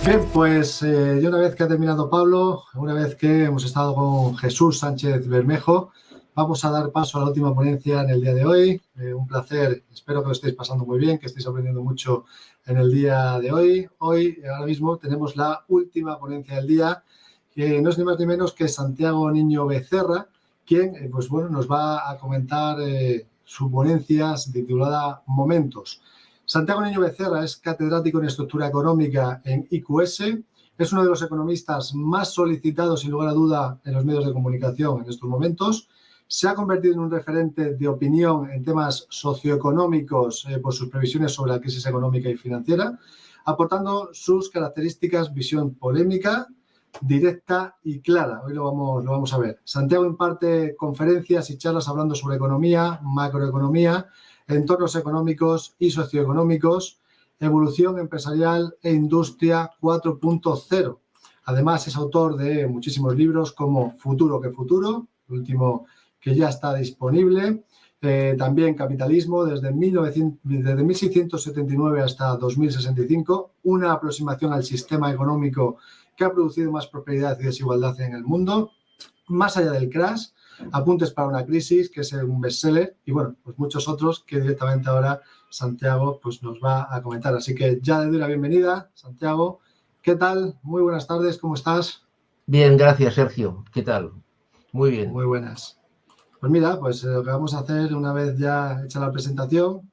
Bien, pues ya una vez que ha terminado Pablo, una vez que hemos estado con Jesús Sánchez Bermejo, vamos a dar paso a la última ponencia en el día de hoy. Un placer, espero que lo estéis pasando muy bien, que estéis aprendiendo mucho en el día de hoy. Hoy, ahora mismo, tenemos la última ponencia del día, que no es ni más ni menos que Santiago Niño Becerra, quien pues bueno, nos va a comentar su ponencia titulada Momentos. Santiago Niño Becerra es catedrático en Estructura Económica en IQS, es uno de los economistas más solicitados, sin lugar a duda, en los medios de comunicación en estos momentos. Se ha convertido en un referente de opinión en temas socioeconómicos por sus previsiones sobre la crisis económica y financiera, aportando sus características, visión polémica, directa y clara. Hoy lo vamos a ver. Santiago imparte conferencias y charlas hablando sobre economía, macroeconomía, entornos económicos y socioeconómicos, evolución empresarial e industria 4.0. Además, es autor de muchísimos libros como Futuro que Futuro, el último que ya está disponible. También Capitalismo, desde 1679 hasta 2065, una aproximación al sistema económico que ha producido más prosperidad y desigualdad en el mundo. Más allá del crash, Apuntes para una crisis, que es un bestseller, y bueno, pues muchos otros que directamente ahora Santiago pues nos va a comentar. Así que ya le doy la bienvenida, Santiago. ¿Qué tal? Muy buenas tardes, ¿cómo estás? Bien, gracias, Sergio. ¿Qué tal? Muy bien. Muy buenas. Pues mira, pues lo que vamos a hacer una vez ya hecha la presentación,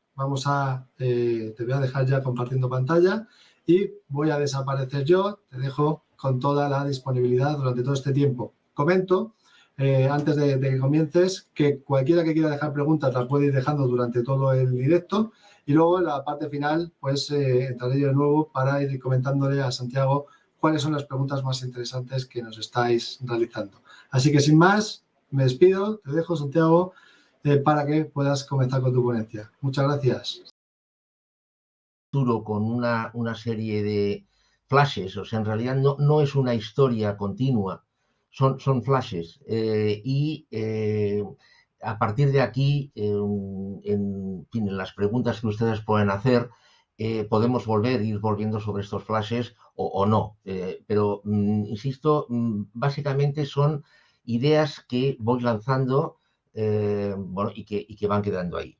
te voy a dejar ya compartiendo pantalla y voy a desaparecer yo, te dejo con toda la disponibilidad durante todo este tiempo. Comento, antes de que comiences, que cualquiera que quiera dejar preguntas las puede ir dejando durante todo el directo y luego en la parte final pues entraré yo de nuevo para ir comentándole a Santiago cuáles son las preguntas más interesantes que nos estáis realizando. Así que sin más, me despido, te dejo, Santiago, para que puedas comenzar con tu ponencia. Muchas gracias. Con una serie de flashes, o sea, en realidad no es una historia continua, son flashes. A partir de aquí, en las preguntas que ustedes pueden hacer, podemos ir volviendo sobre estos flashes o no. Pero, insisto, básicamente son ideas que voy lanzando y que van quedando ahí.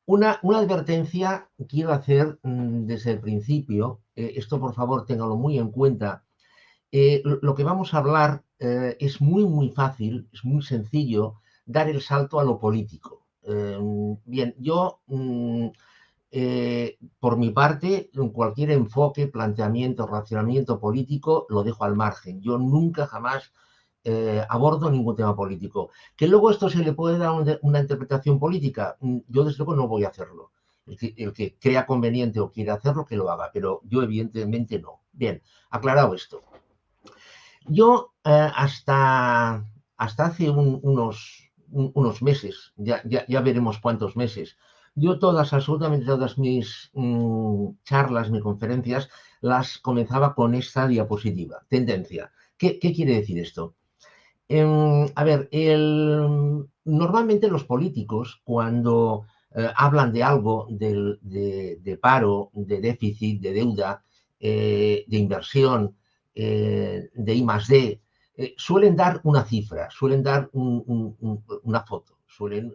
Una advertencia quiero hacer desde el principio, esto por favor téngalo muy en cuenta. Lo que vamos a hablar es muy fácil, es muy sencillo dar el salto a lo político. Bien, yo por mi parte, cualquier enfoque, planteamiento, racionamiento político lo dejo al margen. Yo nunca jamás abordo ningún tema político. Que luego esto se le puede dar una interpretación política, yo desde luego no voy a hacerlo. El que crea conveniente o quiere hacerlo, que lo haga, pero yo evidentemente no. Bien, aclarado esto. Yo hasta hace unos meses, ya veremos cuántos meses, yo absolutamente todas mis charlas, mis conferencias, las comenzaba con esta diapositiva. Tendencia. ¿Qué quiere decir esto? A ver, normalmente los políticos, cuando hablan de algo, de paro, de déficit, de deuda, de inversión, de I+D, suelen dar una cifra, suelen dar una foto, suelen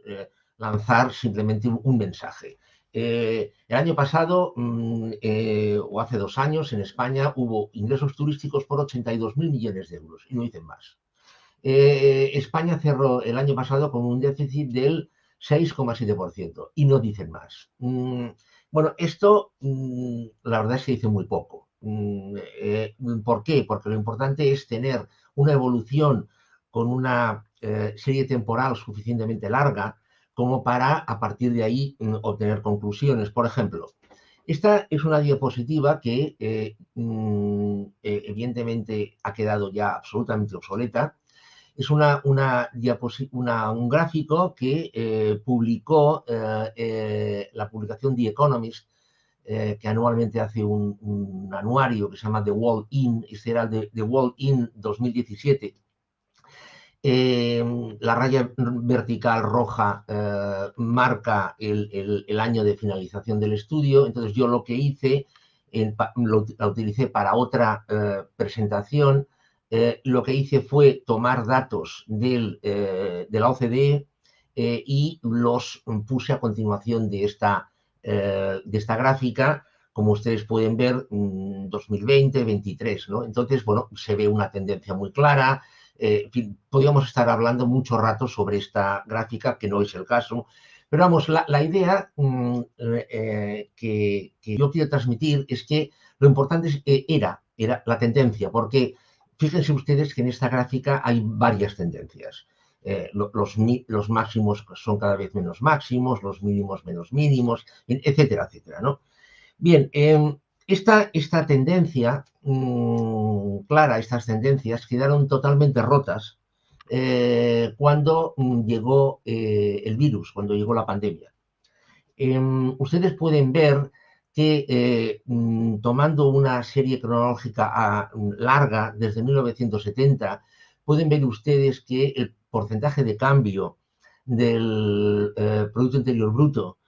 lanzar simplemente un mensaje. El año pasado, o hace 2 años, en España hubo ingresos turísticos por 82.000 millones de euros, y no dicen más. España cerró el año pasado con un déficit del 6,7% y no dicen más. Bueno, esto la verdad es que dice muy poco. ¿Por qué? Porque lo importante es tener una evolución con una serie temporal suficientemente larga como para, a partir de ahí, obtener conclusiones. Por ejemplo, esta es una diapositiva que evidentemente ha quedado ya absolutamente obsoleta. Es un gráfico que publicó la publicación The Economist, que anualmente hace un anuario que se llama The World In. Este era el The World In 2017. La raya vertical roja marca el año de finalización del estudio. Entonces yo lo que hice la utilicé para otra presentación. Lo que hice fue tomar datos de la OCDE y los puse a continuación de esta gráfica, como ustedes pueden ver, 2020-23, ¿no? Entonces, bueno, se ve una tendencia muy clara. En fin, podríamos estar hablando mucho rato sobre esta gráfica, que no es el caso. Pero vamos, la idea que yo quiero transmitir es que lo importante era la tendencia, porque fíjense ustedes que en esta gráfica hay varias tendencias. Los máximos son cada vez menos máximos, los mínimos menos mínimos, etcétera, etcétera, ¿no? Bien, esta tendencia clara, estas tendencias quedaron totalmente rotas cuando llegó el virus, cuando llegó la pandemia. Ustedes pueden ver que tomando una serie cronológica larga desde 1970, pueden ver ustedes que el porcentaje de cambio del Producto Interior Bruto,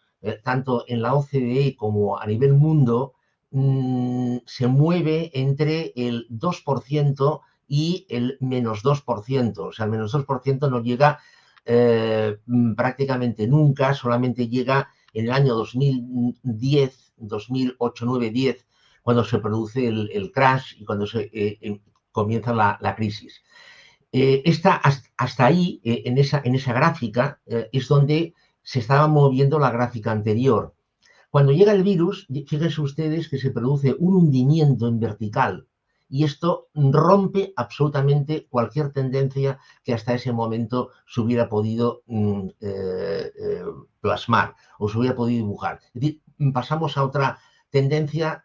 tanto en la OCDE como a nivel mundo, se mueve entre el 2% y el menos 2%. O sea, el menos 2% no llega prácticamente nunca, solamente llega en el año 2010, 2008, 9, 10, cuando se produce el crash y cuando comienza la crisis. Hasta ahí, en esa gráfica, es donde se estaba moviendo la gráfica anterior. Cuando llega el virus, fíjense ustedes que se produce un hundimiento en vertical y esto rompe absolutamente cualquier tendencia que hasta ese momento se hubiera podido plasmar o se hubiera podido dibujar. Es decir, pasamos a otra tendencia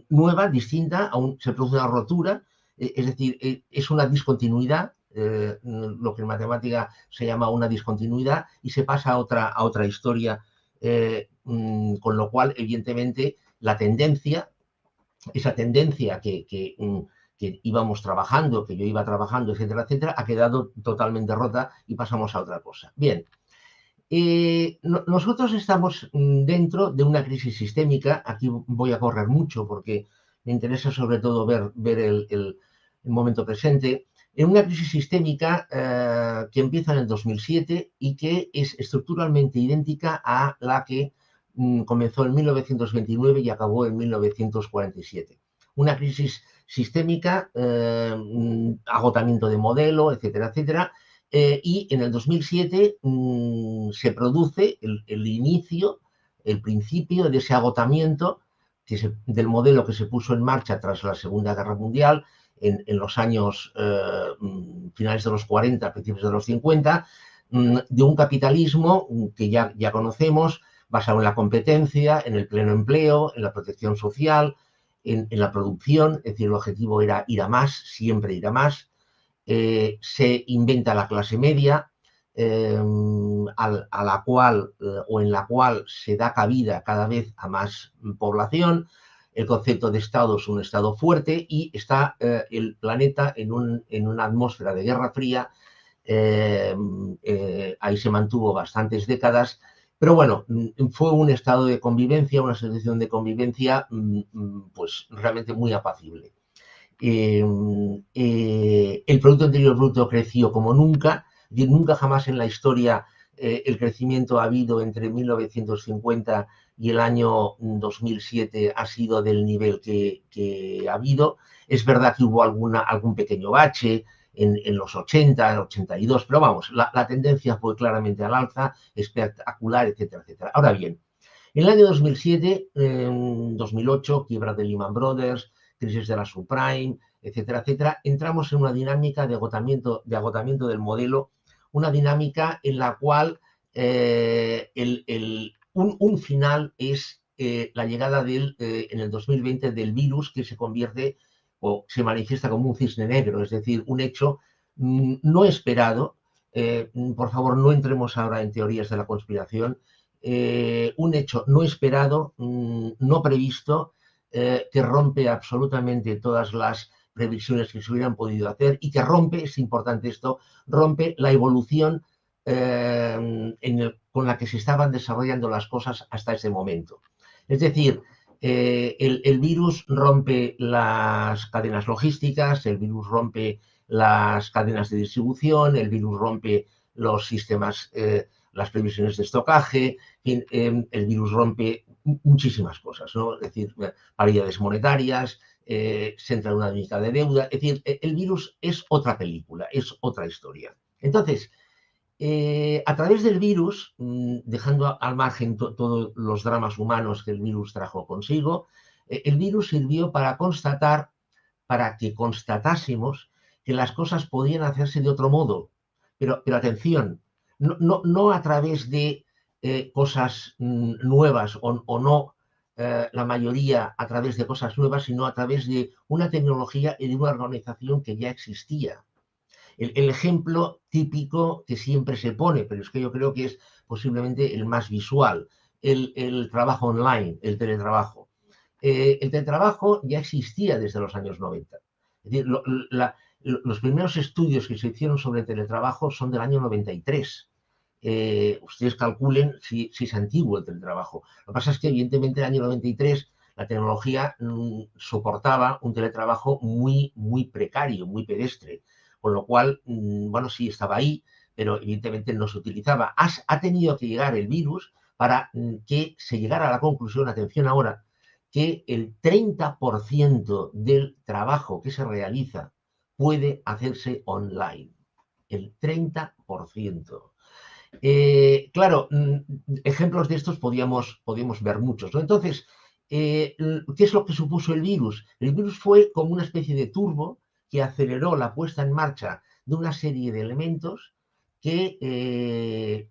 nueva, distinta, se produce una rotura, es decir, es una discontinuidad, lo que en matemática se llama una discontinuidad, y se pasa a otra historia, con lo cual, evidentemente, esa tendencia que íbamos trabajando, que yo iba trabajando, etcétera, etcétera, ha quedado totalmente rota y pasamos a otra cosa. Bien, nosotros estamos dentro de una crisis sistémica. Aquí voy a correr mucho porque me interesa sobre todo ver el momento presente. En una crisis sistémica que empieza en el 2007 y que es estructuralmente idéntica a la que comenzó en 1929 y acabó en 1947. Una crisis sistémica, agotamiento de modelo, etcétera, etcétera. Y en el 2007 se produce el inicio, el principio de ese agotamiento del modelo que se puso en marcha tras la Segunda Guerra Mundial en los años finales de los 40, principios de los 50, de un capitalismo que ya conocemos, basado en la competencia, en el pleno empleo, en la protección social, en la producción. Es decir, el objetivo era ir a más, siempre ir a más. Se inventa la clase media, a la cual o en la cual se da cabida cada vez a más población. El concepto de Estado es un Estado fuerte y está el planeta en una atmósfera de Guerra Fría. Ahí se mantuvo bastantes décadas, pero bueno, fue un estado de convivencia, una situación de convivencia pues realmente muy apacible. El Producto Interior Bruto creció como nunca, nunca jamás en la historia el crecimiento ha habido entre 1950 y el año 2007 ha sido del nivel que ha habido. Es verdad que hubo algún pequeño bache en los 80, en 82, pero vamos, la tendencia fue claramente al alza, espectacular, etcétera, etcétera. Ahora bien, en el año 2007, 2008, quiebra de Lehman Brothers, crisis de la subprime, etcétera, etcétera, entramos en una dinámica de agotamiento del modelo, una dinámica en la cual un final es la llegada en el 2020 del virus que se convierte o se manifiesta como un cisne negro, es decir, un hecho no esperado. Por favor, no entremos ahora en teorías de la conspiración. Un hecho no esperado, no previsto, que rompe absolutamente todas las previsiones que se hubieran podido hacer y que rompe, es importante esto, rompe la evolución con la que se estaban desarrollando las cosas hasta ese momento. Es decir, El virus rompe las cadenas logísticas, el virus rompe las cadenas de distribución, el virus rompe los sistemas, las previsiones de estocaje, el virus rompe muchísimas cosas, ¿no? Es decir, paridades monetarias, se entra en una dinámica de deuda. Es decir, el virus es otra película, es otra historia. Entonces, a través del virus, dejando al margen todos los dramas humanos que el virus trajo consigo, el virus sirvió para que constatásemos que las cosas podían hacerse de otro modo. Pero atención, no a través de cosas nuevas o no la mayoría a través de cosas nuevas, sino a través de una tecnología y de una organización que ya existía. El ejemplo típico que siempre se pone, pero es que yo creo que es posiblemente el más visual, el trabajo online, el teletrabajo. El teletrabajo ya existía desde los años 90. Es decir, los primeros estudios que se hicieron sobre el teletrabajo son del año 93. Ustedes calculen si es antiguo el teletrabajo. Lo que pasa es que, evidentemente, en el año 93 la tecnología soportaba un teletrabajo muy, muy precario, muy pedestre. Con lo cual, bueno, sí estaba ahí, pero evidentemente no se utilizaba. Ha tenido que llegar el virus para que se llegara a la conclusión, atención ahora, que el 30% del trabajo que se realiza puede hacerse online. El 30%. Claro, ejemplos de estos podíamos ver muchos, ¿no? Entonces, ¿qué es lo que supuso el virus? El virus fue como una especie de turbo que aceleró la puesta en marcha de una serie de elementos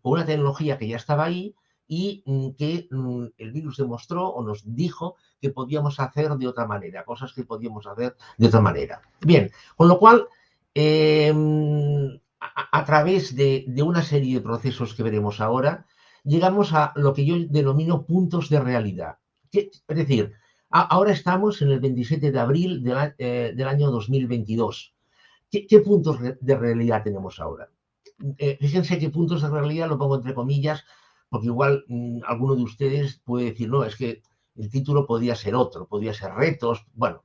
o una tecnología que ya estaba ahí y que el virus demostró o nos dijo que podíamos hacer de otra manera, cosas que podíamos hacer de otra manera. Bien, con lo cual, a través de una serie de procesos que veremos ahora, llegamos a lo que yo denomino puntos de realidad. Es decir, ahora estamos en el 27 de abril del año 2022. ¿Qué puntos de realidad tenemos ahora? Fíjense qué puntos de realidad lo pongo entre comillas, porque igual alguno de ustedes puede decir, no, es que el título podría ser otro, podría ser retos. Bueno,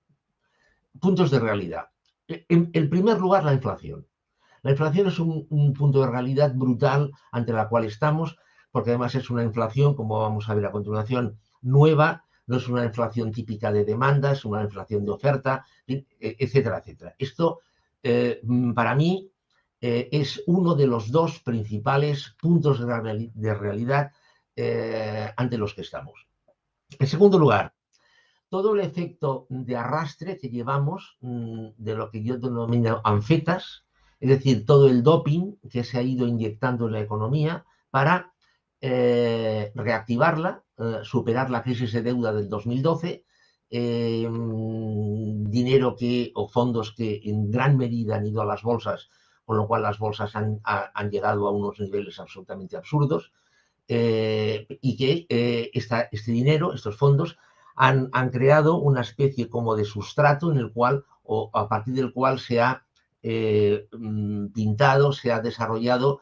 puntos de realidad. En primer lugar, la inflación. La inflación es un punto de realidad brutal ante la cual estamos, porque además es una inflación, como vamos a ver a continuación, nueva, no es una inflación típica de demanda, es una inflación de oferta, etcétera, etcétera. Esto, para mí, es uno de los dos principales puntos de realidad ante los que estamos. En segundo lugar, todo el efecto de arrastre que llevamos de lo que yo denomino anfetas, es decir, todo el doping que se ha ido inyectando en la economía para reactivarla, superar la crisis de deuda del 2012, dinero o fondos que en gran medida han ido a las bolsas, con lo cual las bolsas han llegado a unos niveles absolutamente absurdos, y que este dinero, estos fondos, han creado una especie como de sustrato en el cual, o a partir del cual se ha pintado, se ha desarrollado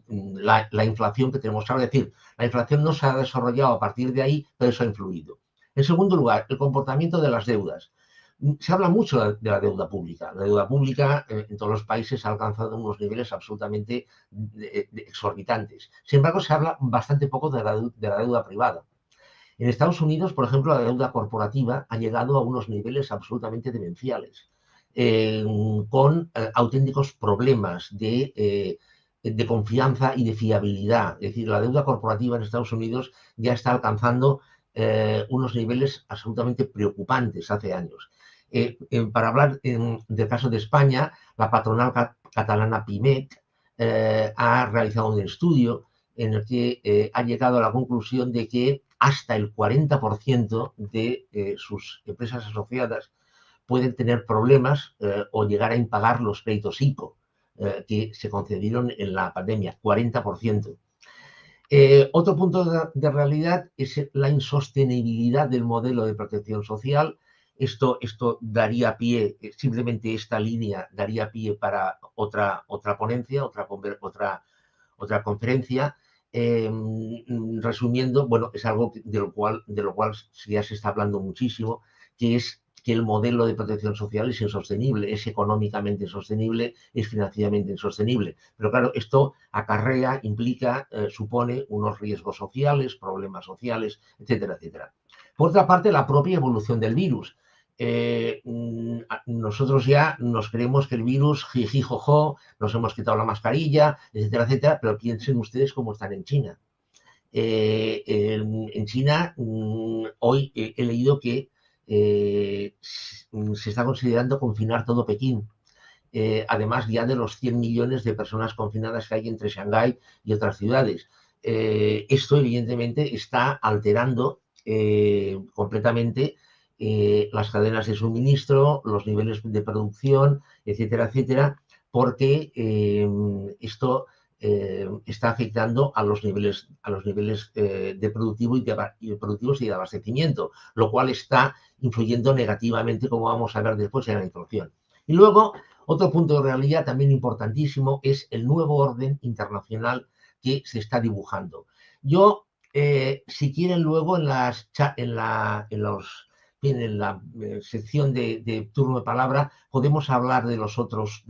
la inflación que tenemos ahora. Es decir, la inflación no se ha desarrollado a partir de ahí, pero eso ha influido. En segundo lugar, el comportamiento de las deudas. Se habla mucho de la deuda pública. La deuda pública en todos los países ha alcanzado unos niveles absolutamente exorbitantes. Sin embargo, se habla bastante poco de la deuda privada. En Estados Unidos, por ejemplo, la deuda corporativa ha llegado a unos niveles absolutamente demenciales, con auténticos problemas de confianza y de fiabilidad. Es decir, la deuda corporativa en Estados Unidos ya está alcanzando unos niveles absolutamente preocupantes hace años. Para hablar del caso de España, la patronal catalana PIMEC ha realizado un estudio en el que ha llegado a la conclusión de que hasta el 40% de sus empresas asociadas pueden tener problemas o llegar a impagar los créditos ICO que se concedieron en la pandemia, 40%. Otro punto de realidad es la insostenibilidad del modelo de protección social. Esto daría pie, simplemente esta línea daría pie para otra ponencia, otra conferencia. resumiendo, bueno, es algo de lo cual ya se está hablando muchísimo, que es que el modelo de protección social es insostenible, es económicamente insostenible, es financieramente insostenible. Pero claro, esto acarrea, implica, supone unos riesgos sociales, problemas sociales, etcétera, etcétera. Por otra parte, la propia evolución del virus. Nosotros ya nos creemos que el virus, jiji, jojo, nos hemos quitado la mascarilla, etcétera, etcétera, pero piensen ustedes cómo están en China. En China, hoy he leído que se está considerando confinar todo Pekín. Además ya de los 100 millones de personas confinadas que hay entre Shanghái y otras ciudades. Esto evidentemente está alterando completamente las cadenas de suministro, los niveles de producción, etcétera, etcétera, porque esto está afectando a los niveles de productivos y de abastecimiento, lo cual está influyendo negativamente, como vamos a ver después, en la inflación. Y luego, otro punto de realidad también importantísimo es el nuevo orden internacional que se está dibujando. Yo, si quieren luego en la sección de turno de palabra podemos hablar de los otros,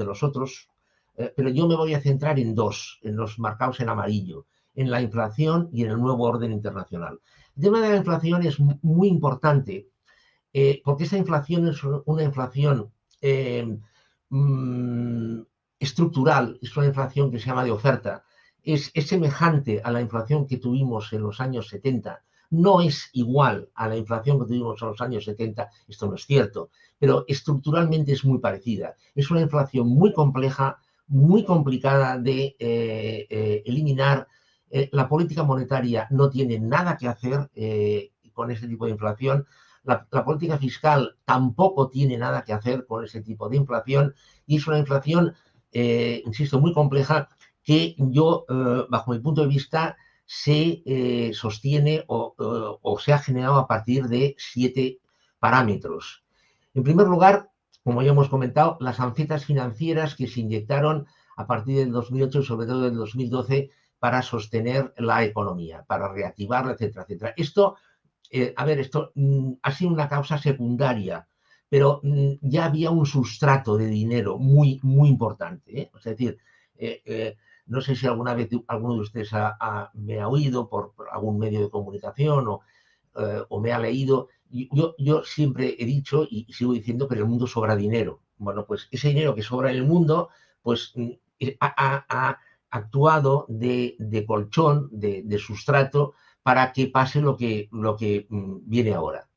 pero yo me voy a centrar en dos, en los marcados en amarillo, en la inflación y en el nuevo orden internacional. El tema de la inflación es muy importante porque esa inflación es una inflación estructural, es una inflación que se llama de oferta, es semejante a la inflación que tuvimos en los años 70, no es igual a la inflación que tuvimos en los años 70, esto no es cierto, pero estructuralmente es muy parecida. Es una inflación muy compleja, muy complicada de eliminar. La política monetaria no tiene nada que hacer con ese tipo de inflación. La política fiscal tampoco tiene nada que hacer con ese tipo de inflación y es una inflación, insisto, muy compleja que yo, bajo mi punto de vista, se sostiene o se ha generado a partir de 7 parámetros. En primer lugar, como ya hemos comentado, las anfetas financieras que se inyectaron a partir del 2008 y sobre todo del 2012 para sostener la economía, para reactivarla, etcétera, etcétera. Esto ha sido una causa secundaria, pero ya había un sustrato de dinero muy, muy importante. Es decir, no sé si alguna vez alguno de ustedes me ha oído por algún medio de comunicación o me ha leído. Yo siempre he dicho y sigo diciendo que en el mundo sobra dinero. Bueno, pues ese dinero que sobra en el mundo, pues ha actuado de colchón, de sustrato, para que pase lo que viene ahora.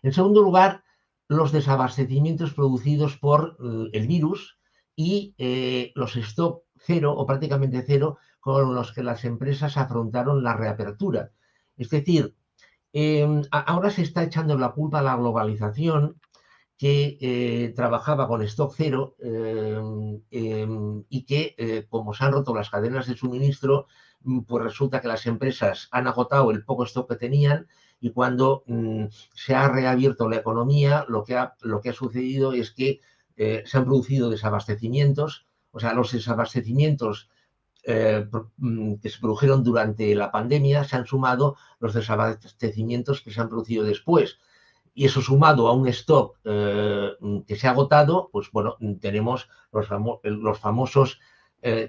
En segundo lugar, los desabastecimientos producidos por el virus y los stock cero o prácticamente cero con los que las empresas afrontaron la reapertura. Es decir, ahora se está echando la culpa a la globalización que trabajaba con stock cero y que, como se han roto las cadenas de suministro, pues resulta que las empresas han agotado el poco stock que tenían y cuando se ha reabierto la economía, lo que ha sucedido es que se han producido desabastecimientos, o sea, los desabastecimientos que se produjeron durante la pandemia se han sumado los desabastecimientos que se han producido después. Y eso sumado a un stock que se ha agotado, pues bueno, tenemos los famosos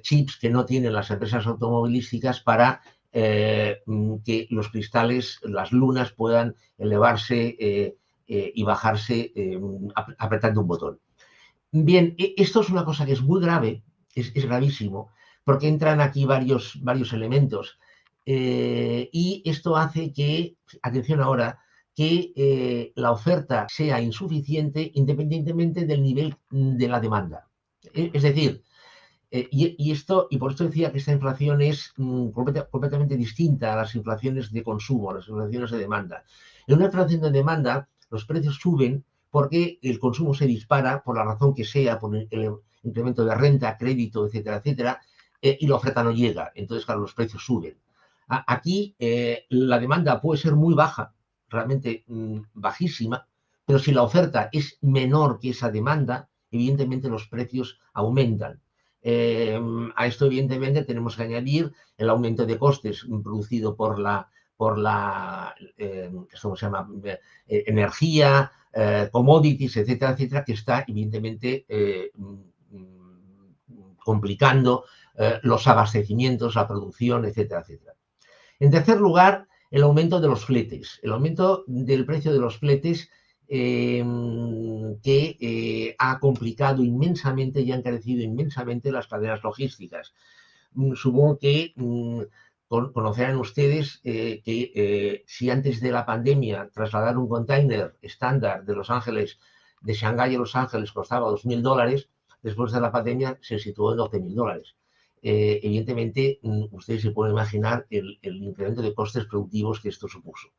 chips que no tienen las empresas automovilísticas para que los cristales, las lunas puedan elevarse y bajarse apretando un botón. Bien, esto es una cosa que es muy grave, es gravísimo, porque entran aquí varios elementos y esto hace que, atención ahora, que la oferta sea insuficiente independientemente del nivel de la demanda. Es decir, y por esto decía que esta inflación es completamente distinta a las inflaciones de consumo, a las inflaciones de demanda. En una inflación de demanda, los precios suben porque el consumo se dispara por la razón que sea, por el incremento de renta, crédito, etcétera, etcétera, y la oferta no llega. Entonces, claro, los precios suben. Aquí la demanda puede ser muy baja, realmente bajísima, pero si la oferta es menor que esa demanda, evidentemente los precios aumentan. A esto, evidentemente, tenemos que añadir el aumento de costes producido por la ¿cómo se llama? Energía, commodities, etcétera, etcétera, que está, evidentemente, complicando los abastecimientos, la producción, etcétera, etcétera. En tercer lugar, el aumento de los fletes. El aumento del precio de los fletes que ha complicado inmensamente y ha encarecido inmensamente las cadenas logísticas. Supongo que conocerán ustedes que si antes de la pandemia trasladar un container estándar de Los Ángeles, de Shanghái a Los Ángeles costaba $2.000, después de la pandemia se situó en $12.000. Evidentemente, ustedes se pueden imaginar el incremento de costes productivos que esto supuso.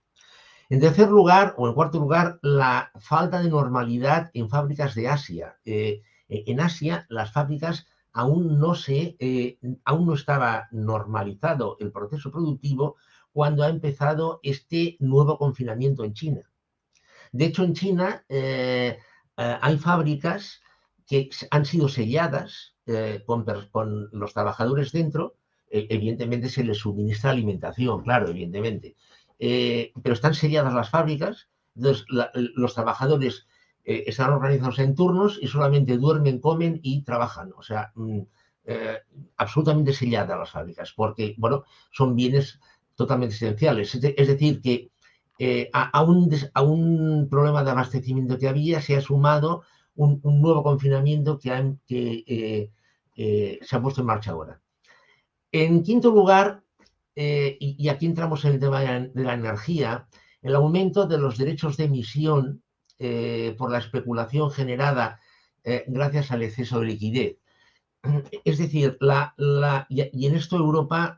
En tercer lugar, o en cuarto lugar, la falta de normalidad en fábricas de Asia. En Asia, las fábricas aún no estaba normalizado el proceso productivo cuando ha empezado este nuevo confinamiento en China. De hecho, en China hay fábricas que han sido selladas con los trabajadores dentro. Evidentemente se les suministra alimentación, claro, evidentemente. Pero están selladas las fábricas, entonces los trabajadores están organizados en turnos y solamente duermen, comen y trabajan. O sea, absolutamente selladas las fábricas, porque, bueno, son bienes totalmente esenciales. Es decir, que a un problema de abastecimiento que había se ha sumado un nuevo confinamiento que se ha puesto en marcha ahora. En quinto lugar, y aquí entramos en el tema de la energía, el aumento de los derechos de emisión por la especulación generada gracias al exceso de liquidez. Es decir, y en esto Europa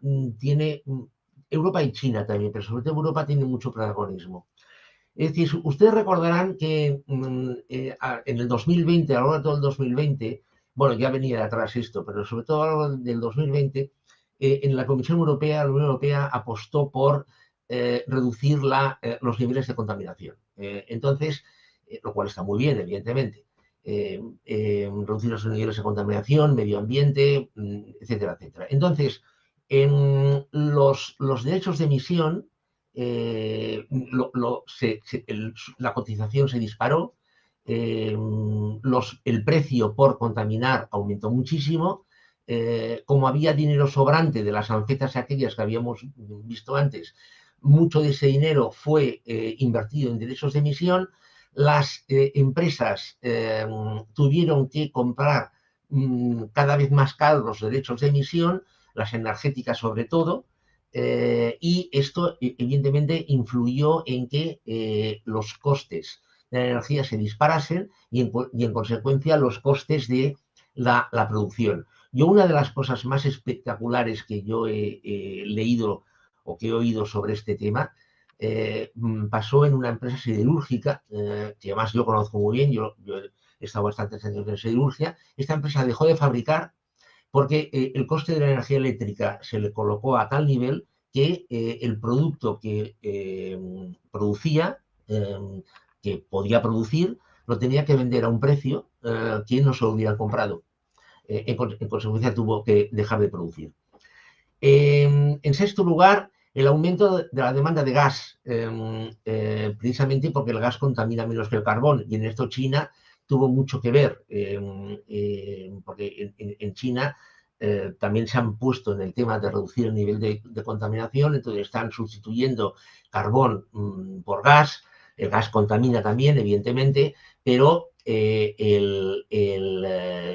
Europa y China también, pero sobre todo Europa tiene mucho protagonismo. Es decir, ustedes recordarán que en el 2020, a lo largo de todo el 2020, bueno, ya venía de atrás esto, pero sobre todo a lo largo del 2020, en la Comisión Europea, la Unión Europea apostó por reducir los niveles de contaminación. Entonces, lo cual está muy bien, evidentemente. Reducir los niveles de contaminación, medio ambiente, etcétera, etcétera. Entonces, en los derechos de emisión, la cotización se disparó, el precio por contaminar aumentó muchísimo. Como había dinero sobrante de las anfetas aquellas que habíamos visto antes, mucho de ese dinero fue invertido en derechos de emisión. Las empresas tuvieron que comprar cada vez más caros los derechos de emisión, las energéticas sobre todo, y esto evidentemente influyó en que los costes de la energía se disparasen y en consecuencia los costes de la producción. Una de las cosas más espectaculares que yo he leído o que he oído sobre este tema pasó en una empresa siderúrgica, que además yo conozco muy bien, yo he estado bastantes años en siderurgia. Esta empresa dejó de fabricar porque el coste de la energía eléctrica se le colocó a tal nivel que el producto que producía, que podía producir, lo tenía que vender a un precio que no se lo hubieran comprado. En consecuencia tuvo que dejar de producir. En sexto lugar, el aumento de la demanda de gas, precisamente porque el gas contamina menos que el carbón, y en esto China tuvo mucho que ver, porque en China también se han puesto en el tema de reducir el nivel de contaminación, entonces están sustituyendo carbón por gas. El gas contamina también, evidentemente, pero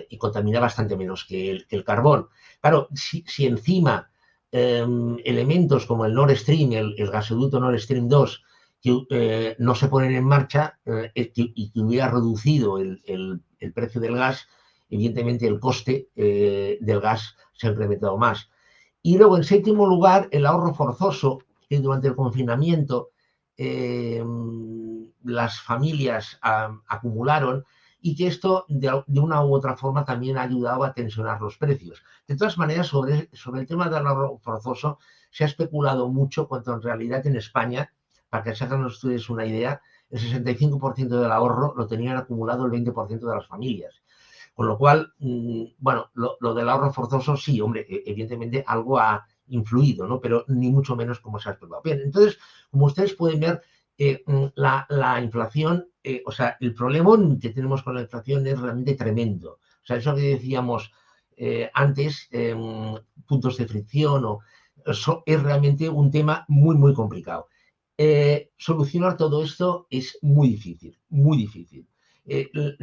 y contamina bastante menos que el carbón. Claro, si encima elementos como el Nord Stream, el gasoducto Nord Stream 2, que no se ponen en marcha y que hubiera reducido el precio del gas, evidentemente el coste del gas se ha incrementado más. Y luego, en séptimo lugar, el ahorro forzoso, que durante el confinamiento las familias acumularon, y que esto de una u otra forma también ha ayudado a tensionar los precios. De todas maneras, sobre el tema del ahorro forzoso se ha especulado mucho, cuando en realidad en España, para que se hagan ustedes una idea, el 65% del ahorro lo tenían acumulado el 20% de las familias. Con lo cual, bueno, lo del ahorro forzoso, sí, hombre, evidentemente algo ha influido, ¿no? Pero ni mucho menos como se ha esperado. Bien, entonces, como ustedes pueden ver, la inflación, o sea, el problema que tenemos con la inflación es realmente tremendo. O sea, eso que decíamos antes, puntos de fricción, eso es realmente un tema muy, muy complicado. Solucionar todo esto es muy difícil, muy difícil.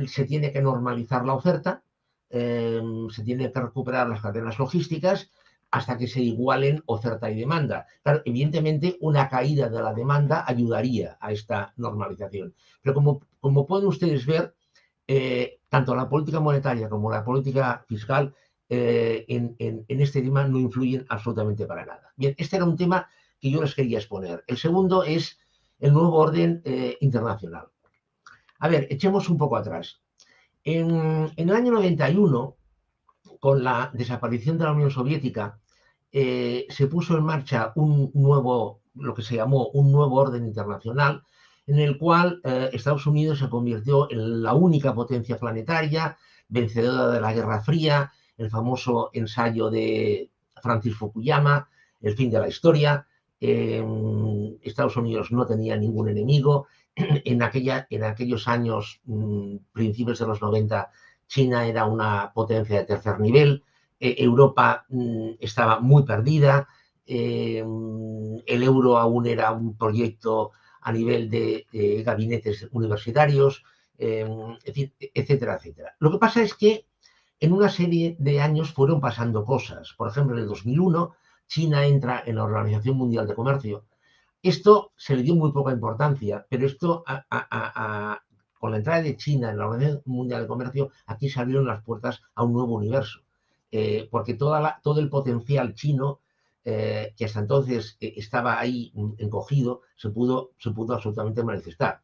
Se tiene que normalizar la oferta, se tiene que recuperar las cadenas logísticas hasta que se igualen oferta y demanda. Claro, evidentemente, una caída de la demanda ayudaría a esta normalización. Pero como pueden ustedes ver, tanto la política monetaria como la política fiscal en este tema no influyen absolutamente para nada. Bien, este era un tema que yo les quería exponer. El segundo es el nuevo orden internacional. A ver, echemos un poco atrás. En el año 91, con la desaparición de la Unión Soviética, se puso en marcha lo que se llamó un nuevo orden internacional, en el cual Estados Unidos se convirtió en la única potencia planetaria, vencedora de la Guerra Fría, el famoso ensayo de Francis Fukuyama, el fin de la historia. Estados Unidos no tenía ningún enemigo. En aquellos años, principios de los 90, China era una potencia de tercer nivel. Europa estaba muy perdida. El euro aún era un proyecto a nivel de gabinetes universitarios, etcétera, etcétera. Lo que pasa es que en una serie de años fueron pasando cosas. Por ejemplo, en el 2001, China entra en la Organización Mundial de Comercio. Esto se le dio muy poca importancia, pero esto, con la entrada de China en la Organización Mundial de Comercio, aquí se abrieron las puertas a un nuevo universo, porque todo el potencial chino, que hasta entonces estaba ahí encogido, se pudo absolutamente manifestar.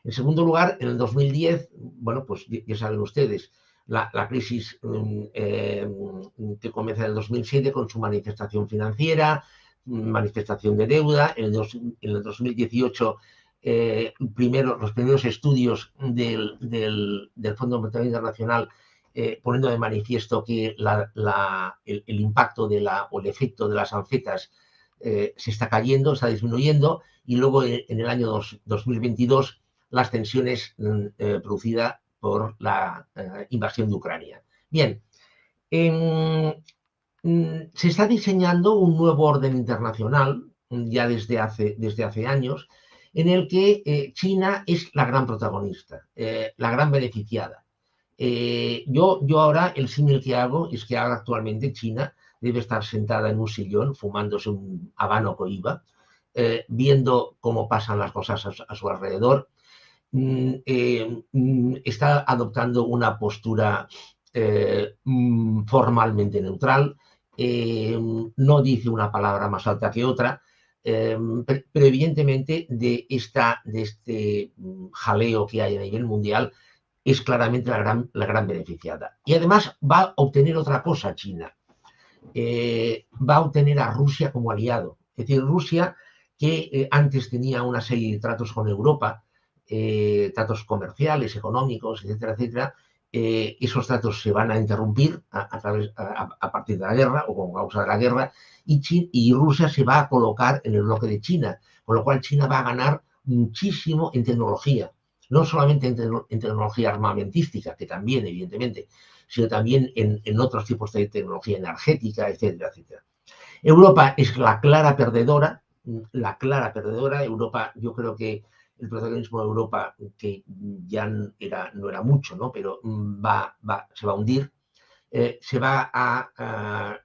En segundo lugar, en el 2010, bueno, pues ya saben ustedes, la crisis que comienza en el 2007 con su manifestación financiera, manifestación de deuda. En el 2018, los primeros estudios del Fondo Monetario Internacional poniendo de manifiesto que el impacto o el efecto de las sancetas se está cayendo, está disminuyendo, y luego en el año 2022 las tensiones producidas por la invasión de Ucrania. Bien, se está diseñando un nuevo orden internacional ya desde hace años, en el que China es la gran protagonista, la gran beneficiada. Yo ahora el símil que hago es que ahora actualmente China debe estar sentada en un sillón fumándose un habano cohiba, viendo cómo pasan las cosas a su alrededor. Está adoptando una postura formalmente neutral, no dice una palabra más alta que otra, pero evidentemente de este jaleo que hay a nivel mundial es claramente la gran beneficiada. Y además va a obtener otra cosa China, va a obtener a Rusia como aliado. Es decir, Rusia, que antes tenía una serie de tratos con Europa, tratos comerciales, económicos, etcétera, etcétera, esos tratos se van a interrumpir a partir de la guerra o con causa de la guerra, y Rusia se va a colocar en el bloque de China, con lo cual China va a ganar muchísimo en tecnología, no solamente en tecnología armamentística, que también, evidentemente, sino también en otros tipos de tecnología energética, etcétera, etcétera. Europa es la clara perdedora. Europa, yo creo que el protagonismo de Europa, que ya no era mucho, ¿no? Pero se va a hundir, se va a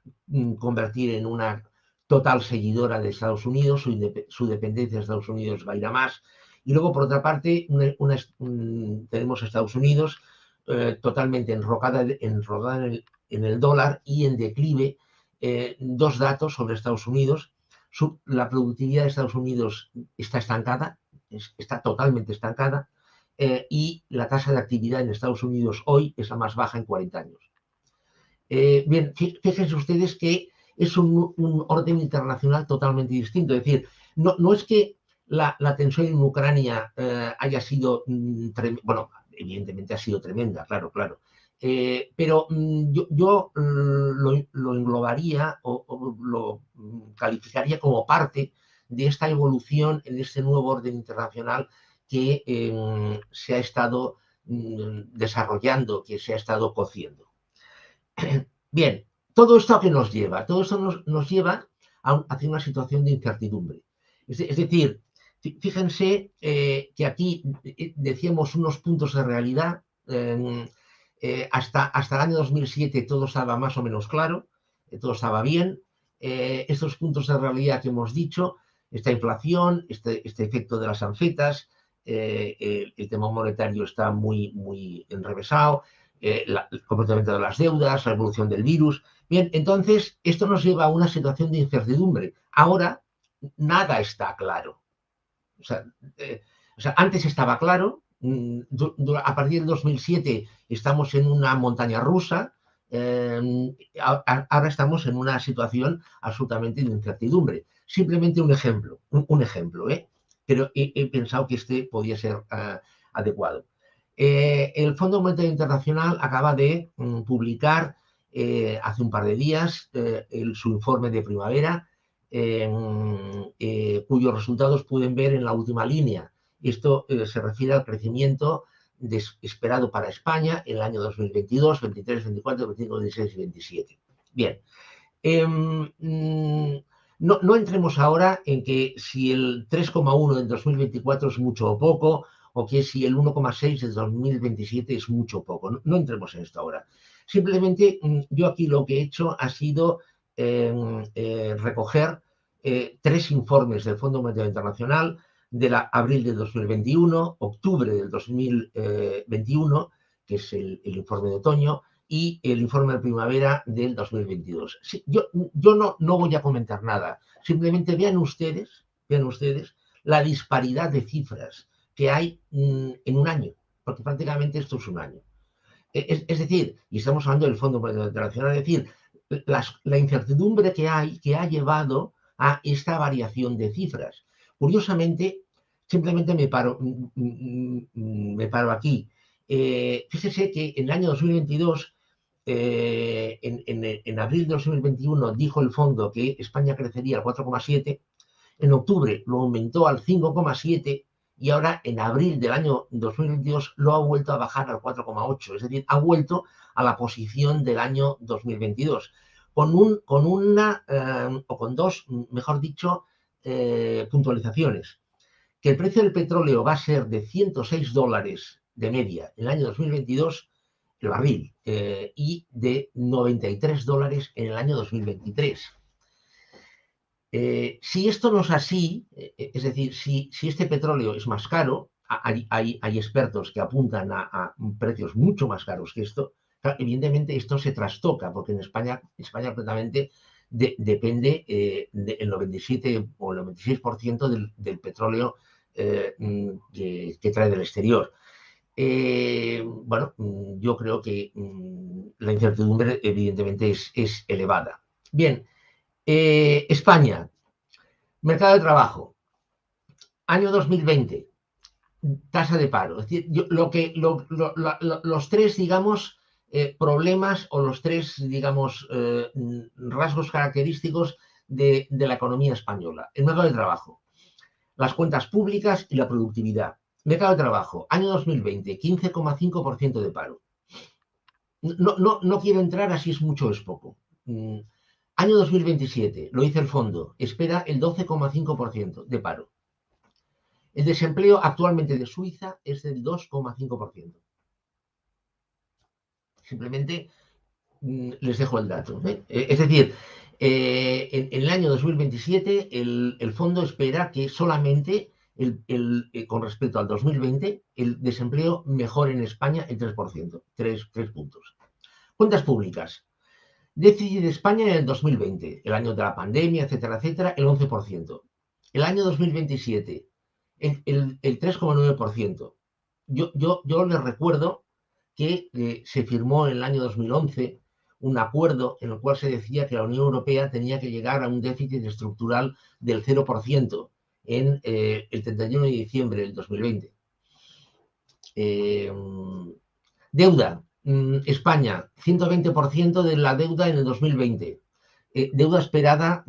convertir en una total seguidora de Estados Unidos, su dependencia de Estados Unidos va a ir a más. Y luego, por otra parte, tenemos a Estados Unidos totalmente enrocada en el dólar y en declive. Dos datos sobre Estados Unidos. La productividad de Estados Unidos está estancada, está totalmente estancada, y la tasa de actividad en Estados Unidos hoy es la más baja en 40 años. Bien, fíjense ustedes que es un orden internacional totalmente distinto. Es decir, no es que la tensión en Ucrania haya sido, bueno, evidentemente ha sido tremenda, claro, Pero yo lo englobaría o lo calificaría como parte de esta evolución en este nuevo orden internacional que se ha estado desarrollando, que se ha estado cociendo. Bien, ¿todo esto a qué nos lleva? Todo esto nos lleva hacia una situación de incertidumbre. Es decir, fíjense que aquí decíamos unos puntos de realidad. Hasta el año 2007 todo estaba más o menos claro, todo estaba bien. Estos puntos de realidad que hemos dicho, esta inflación, este efecto de las anfetas, el tema monetario está muy enrevesado, el comportamiento de las deudas, la evolución del virus. Bien, entonces esto nos lleva a una situación de incertidumbre. Ahora nada está claro. O sea, antes estaba claro, a partir del 2007 estamos en una montaña rusa, ahora estamos en una situación absolutamente de incertidumbre. Simplemente un ejemplo, pero he pensado que este podía ser adecuado. El Fondo Monetario Internacional acaba de publicar hace un par de días su informe de primavera, cuyos resultados pueden ver en la última línea. Esto se refiere al crecimiento esperado para España en el año 2022, 23, 24, 25, 26 y 27. Bien. No entremos ahora en que si el 3,1 del 2024 es mucho o poco, o que si el 1,6 del 2027 es mucho o poco. No entremos en esto ahora. Simplemente yo aquí lo que he hecho ha sido recoger 3 informes del Fondo Monetario Internacional de abril de 2021, octubre del 2021, que es el informe de otoño, y el informe de primavera del 2022. Sí, yo no voy a comentar nada, simplemente vean ustedes la disparidad de cifras que hay en un año, porque prácticamente esto es un año. Es decir, y estamos hablando del Fondo Monetario Internacional, es decir, la incertidumbre que ha llevado a esta variación de cifras. Curiosamente, simplemente me paro aquí. Fíjese que en el año 2022, en abril de 2021, dijo el fondo que España crecería al 4,7, en octubre lo aumentó al 5,7 y ahora en abril del año 2022 lo ha vuelto a bajar al 4,8, es decir, ha vuelto a la posición del año 2022, con dos, mejor dicho, puntualizaciones. Que el precio del petróleo va a ser de $106 de media en el año 2022, el barril, y de $93 en el año 2023. Si esto no es así, es decir, si este petróleo es más caro, hay expertos que apuntan a precios mucho más caros que esto, claro, evidentemente esto se trastoca, porque en España completamente depende del 97 o el 96% del petróleo que trae del exterior. Bueno, yo creo que la incertidumbre evidentemente es elevada. Bien. España, mercado de trabajo, año 2020, tasa de paro. Es decir, los 3, digamos, problemas o los 3, digamos, rasgos característicos de la economía española. El mercado de trabajo, las cuentas públicas y la productividad. Mercado de trabajo, año 2020, 15,5% de paro. No quiero entrar a si es mucho o es poco. Año 2027, lo dice el fondo, espera el 12,5% de paro. El desempleo actualmente de Suiza es del 2,5%. Simplemente les dejo el dato. Es decir, en el año 2027 el fondo espera que solamente con respecto al 2020 el desempleo mejore en España el 3%, 3 puntos. Cuentas públicas. Déficit de España en el 2020, el año de la pandemia, etcétera, etcétera, el 11%. El año 2027, el 3,9%. Yo les recuerdo que se firmó en el año 2011 un acuerdo en el cual se decía que la Unión Europea tenía que llegar a un déficit estructural del 0% en el 31 de diciembre del 2020. Deuda. España, 120% de la deuda en el 2020. Deuda esperada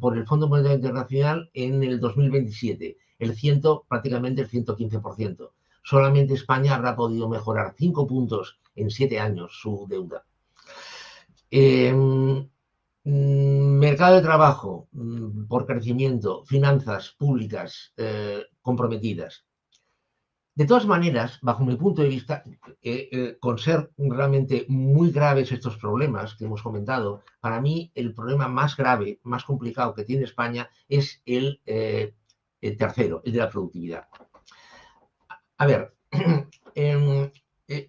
por el Fondo Monetario Internacional en el 2027. Prácticamente el 115%. Solamente España habrá podido mejorar 5 puntos en 7 años su deuda. Mercado de trabajo por crecimiento, finanzas públicas comprometidas. De todas maneras, bajo mi punto de vista, con ser realmente muy graves estos problemas que hemos comentado, para mí el problema más grave, más complicado que tiene España es el tercero, el de la productividad. A ver,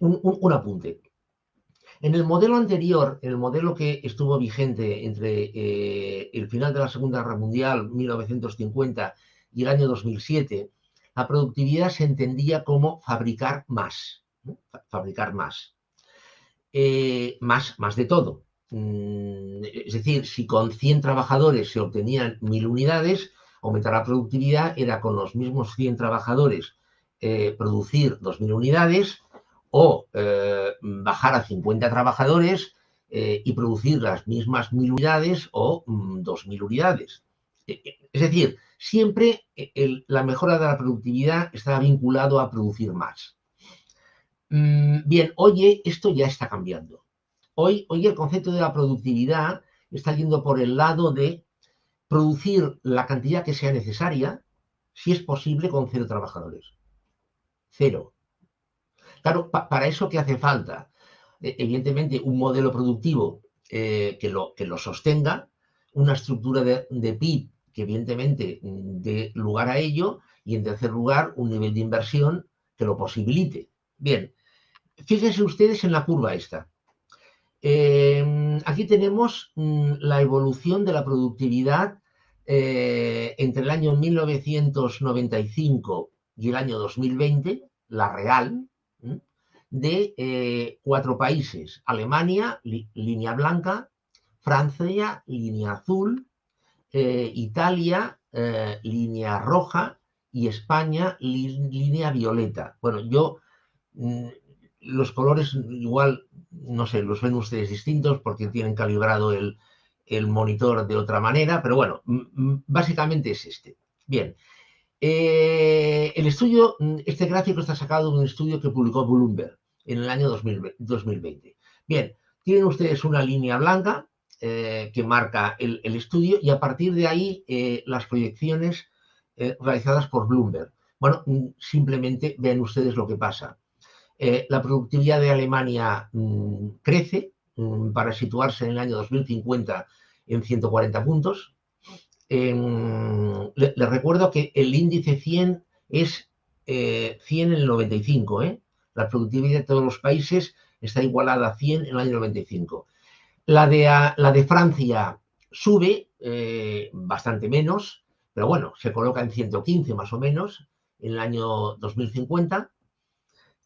un apunte. En el modelo anterior, el modelo que estuvo vigente entre el final de la Segunda Guerra Mundial, 1950, y el año 2007, la productividad se entendía como fabricar más, ¿no? Fabricar más. Más de todo. Es decir, si con 100 trabajadores se obtenían 1000 unidades, aumentar la productividad era con los mismos 100 trabajadores producir 2000 unidades, o bajar a 50 trabajadores y producir las mismas 1000 unidades o 2000 unidades. Es decir, siempre la mejora de la productividad está vinculado a producir más. Bien, hoy esto ya está cambiando. Hoy el concepto de la productividad está yendo por el lado de producir la cantidad que sea necesaria, si es posible, con 0 trabajadores. 0. Claro, para eso, ¿qué hace falta? Evidentemente, un modelo productivo que lo sostenga, una estructura de PIB que evidentemente dé lugar a ello, y en tercer lugar, un nivel de inversión que lo posibilite. Bien, fíjense ustedes en la curva esta. Aquí tenemos la evolución de la productividad entre el año 1995 y el año 2020, la real, de 4 países: Alemania, línea blanca; Francia, línea azul; Italia, línea roja; y España, línea violeta. Bueno, los colores igual, no sé, los ven ustedes distintos porque tienen calibrado el monitor de otra manera, pero bueno, básicamente es este. Bien. El estudio, este gráfico está sacado de un estudio que publicó Bloomberg en el año 2020. Bien, tienen ustedes una línea blanca que marca el estudio, y a partir de ahí las proyecciones realizadas por Bloomberg. Bueno, simplemente ven ustedes lo que pasa. La productividad de Alemania crece para situarse en el año 2050 en 140 puntos. Les recuerdo que el índice 100 es 100 en el 95. La productividad de todos los países está igualada a 100 en el año 95. La de Francia sube bastante menos, pero bueno, se coloca en 115 más o menos en el año 2050.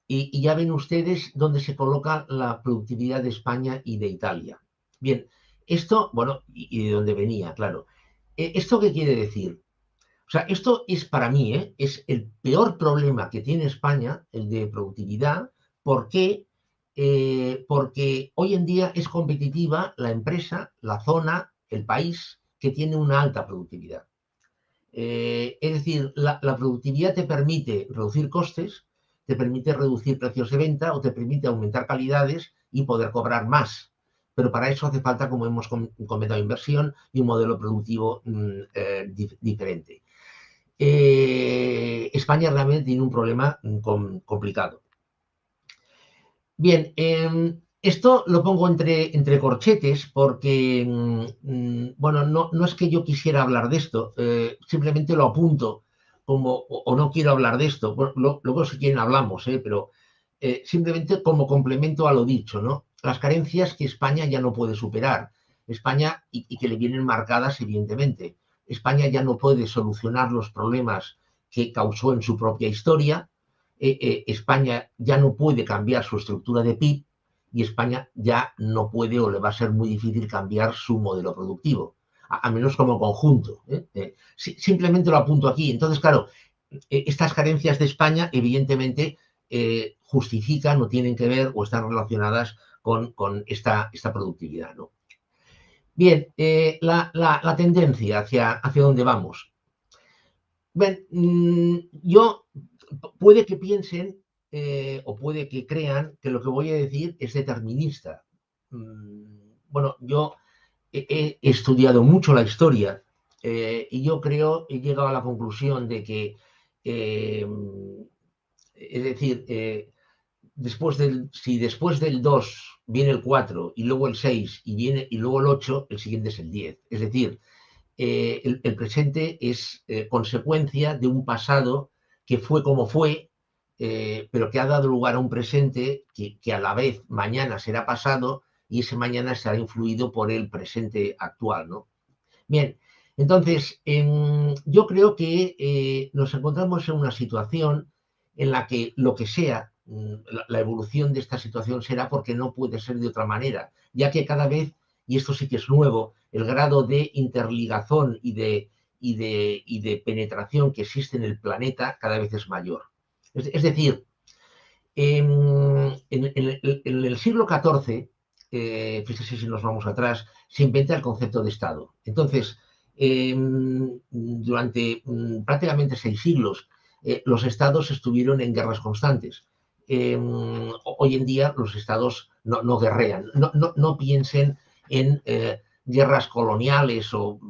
Y ya ven ustedes dónde se coloca la productividad de España y de Italia. Bien, esto, bueno, y de dónde venía, claro. ¿Esto qué quiere decir? O sea, esto es, para mí, es el peor problema que tiene España, el de productividad. ¿Por qué? Porque hoy en día es competitiva la empresa, la zona, el país que tiene una alta productividad. Es decir, la productividad te permite reducir costes, te permite reducir precios de venta, o te permite aumentar calidades y poder cobrar más. Pero para eso hace falta, como hemos comentado, inversión y un modelo productivo diferente. España realmente tiene un problema complicado. Bien, esto lo pongo entre corchetes porque, bueno, no es que yo quisiera hablar de esto, simplemente lo apunto o no quiero hablar de esto. Bueno, luego si quieren hablamos, pero simplemente como complemento a lo dicho, ¿no? Las carencias que España ya no puede superar. España, y que le vienen marcadas, evidentemente. España ya no puede solucionar los problemas que causó en su propia historia. España ya no puede cambiar su estructura de PIB, y España ya no puede, o le va a ser muy difícil, cambiar su modelo productivo, a menos como conjunto. Simplemente lo apunto aquí. Entonces, claro, estas carencias de España, evidentemente, justifican o tienen que ver o están relacionadas con esta productividad, ¿no? Bien, la tendencia hacia dónde vamos. Bien, puede que piensen o puede que crean que lo que voy a decir es determinista. Bueno, yo he estudiado mucho la historia y yo creo, he llegado a la conclusión de que, es decir, si después del 2 viene el 4 y luego el 6 y luego el 8, el siguiente es el 10. Es decir, el presente es consecuencia de un pasado que fue como fue, pero que ha dado lugar a un presente que a la vez mañana será pasado y ese mañana estará influido por el presente actual, ¿no? Bien, entonces, yo creo que nos encontramos en una situación en la que lo que sea, la evolución de esta situación será porque no puede ser de otra manera, ya que cada vez, y esto sí que es nuevo, el grado de interligazón y de penetración que existe en el planeta cada vez es mayor. Es decir, en el siglo XIV, fíjese si nos vamos atrás, se inventa el concepto de Estado. Entonces, durante prácticamente 6 siglos, los estados estuvieron en guerras constantes. Hoy en día los estados no guerrean, no piensen en guerras coloniales o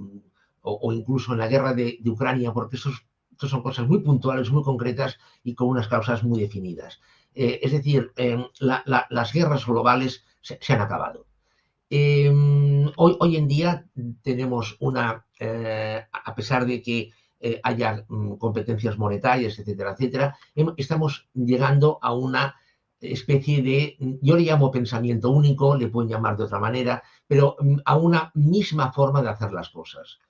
incluso en la guerra de Ucrania, porque estos son cosas muy puntuales, muy concretas y con unas causas muy definidas. Es decir, las guerras globales se han acabado. Hoy en día tenemos a pesar de que haya competencias monetarias, etcétera, etcétera, estamos llegando a una especie de, yo le llamo pensamiento único, le pueden llamar de otra manera, pero a una misma forma de hacer las cosas.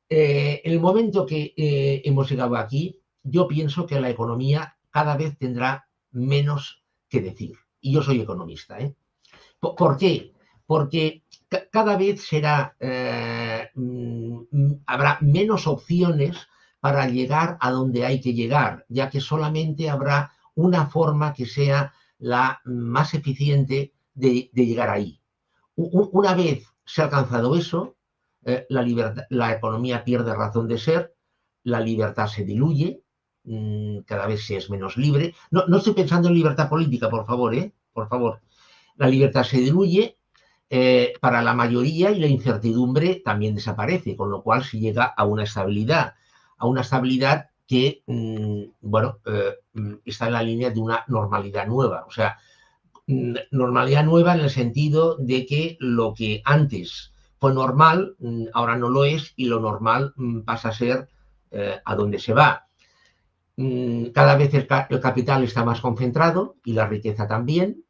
En el momento que hemos llegado aquí, yo pienso que la economía cada vez tendrá menos que decir. Y yo soy economista, ¿eh? ¿Por qué? Porque cada vez habrá menos opciones para llegar a donde hay que llegar, ya que solamente habrá una forma que sea la más eficiente de llegar ahí. Una vez se ha alcanzado eso, la economía pierde razón de ser, la libertad se diluye, cada vez se es menos libre. No estoy pensando en libertad política, por favor, ¿eh? Por favor. La libertad se diluye para la mayoría y la incertidumbre también desaparece, con lo cual se llega a una estabilidad que, bueno, está en la línea de una normalidad nueva. O sea, normalidad nueva en el sentido de que lo que antes fue normal, ahora no lo es, y lo normal pasa a ser a donde se va. Cada vez el capital está más concentrado y la riqueza también,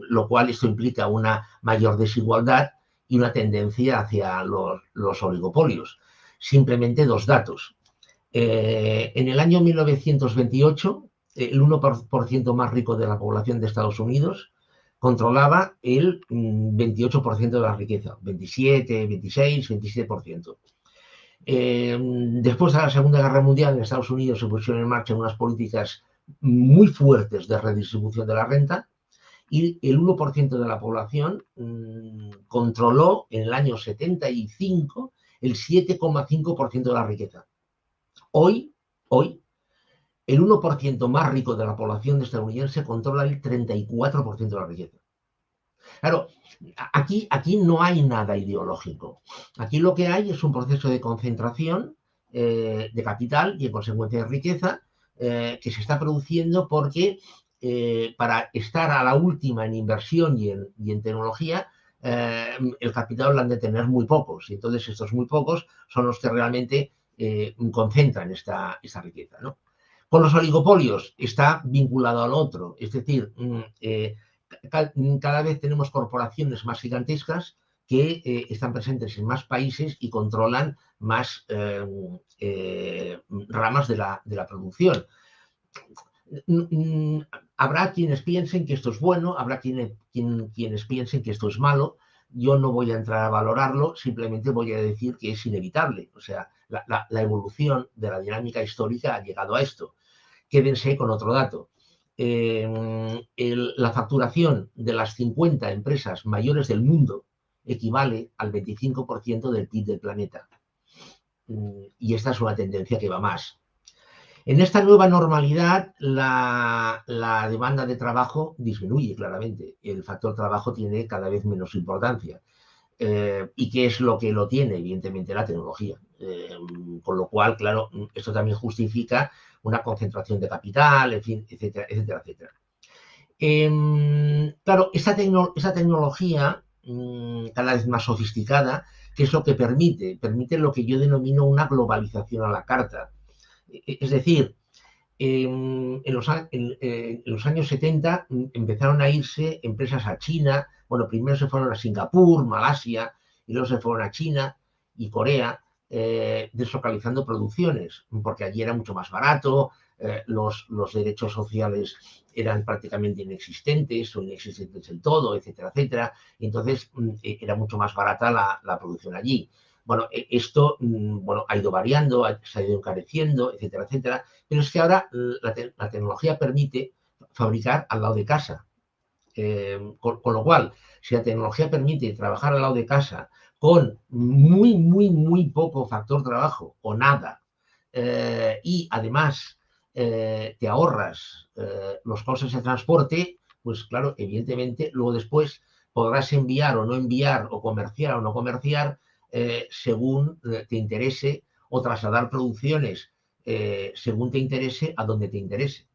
lo cual esto implica una mayor desigualdad y una tendencia hacia los oligopolios. Simplemente 2 datos. En el año 1928, el 1% más rico de la población de Estados Unidos controlaba el 28% de la riqueza, 27, 26, 27%. Después de la Segunda Guerra Mundial, en Estados Unidos se pusieron en marcha unas políticas muy fuertes de redistribución de la renta y el 1% de la población controló en el año 75 el 7,5% de la riqueza. Hoy, el 1% más rico de la población estadounidense controla el 34% de la riqueza. Claro, aquí no hay nada ideológico. Aquí lo que hay es un proceso de concentración de capital y en consecuencia de riqueza que se está produciendo porque para estar a la última en inversión y en tecnología, el capital lo han de tener muy pocos. Y entonces estos muy pocos son los que realmente concentran esta riqueza, ¿no? Con los oligopolios está vinculado al otro, es decir, cada vez tenemos corporaciones más gigantescas que están presentes en más países y controlan más ramas de la producción. Habrá quienes piensen que esto es bueno, habrá quienes piensen que esto es malo. Yo no voy a entrar a valorarlo, simplemente voy a decir que es inevitable. O sea, la evolución de la dinámica histórica ha llegado a esto. Quédense con otro dato. la facturación de las 50 empresas mayores del mundo equivale al 25% del PIB del planeta. Y esta es una tendencia que va más. En esta nueva normalidad, la demanda de trabajo disminuye claramente. El factor trabajo tiene cada vez menos importancia. ¿Y qué es lo que lo tiene? Evidentemente la tecnología. Con lo cual, claro, esto también justifica una concentración de capital, en fin, etcétera, etcétera, etcétera. Claro, esa tecnología cada vez más sofisticada, que es lo que permite lo que yo denomino una globalización a la carta. Es decir, en los años 70 empezaron a irse empresas a China. Bueno, primero se fueron a Singapur, Malasia, y luego se fueron a China y Corea, deslocalizando producciones, porque allí era mucho más barato, los derechos sociales eran prácticamente inexistentes o inexistentes del todo, etcétera, etcétera. Y entonces era mucho más barata la producción allí. Bueno, esto ha ido variando, se ha ido encareciendo, etcétera, etcétera. Pero es que ahora la tecnología permite fabricar al lado de casa. Con lo cual, si la tecnología permite trabajar al lado de casa con muy, muy, muy poco factor trabajo o nada, y además te ahorras los costes de transporte, pues claro, evidentemente, luego después podrás enviar o no enviar, o comerciar o no comerciar, según te interese, o trasladar producciones según te interese, a donde te interese.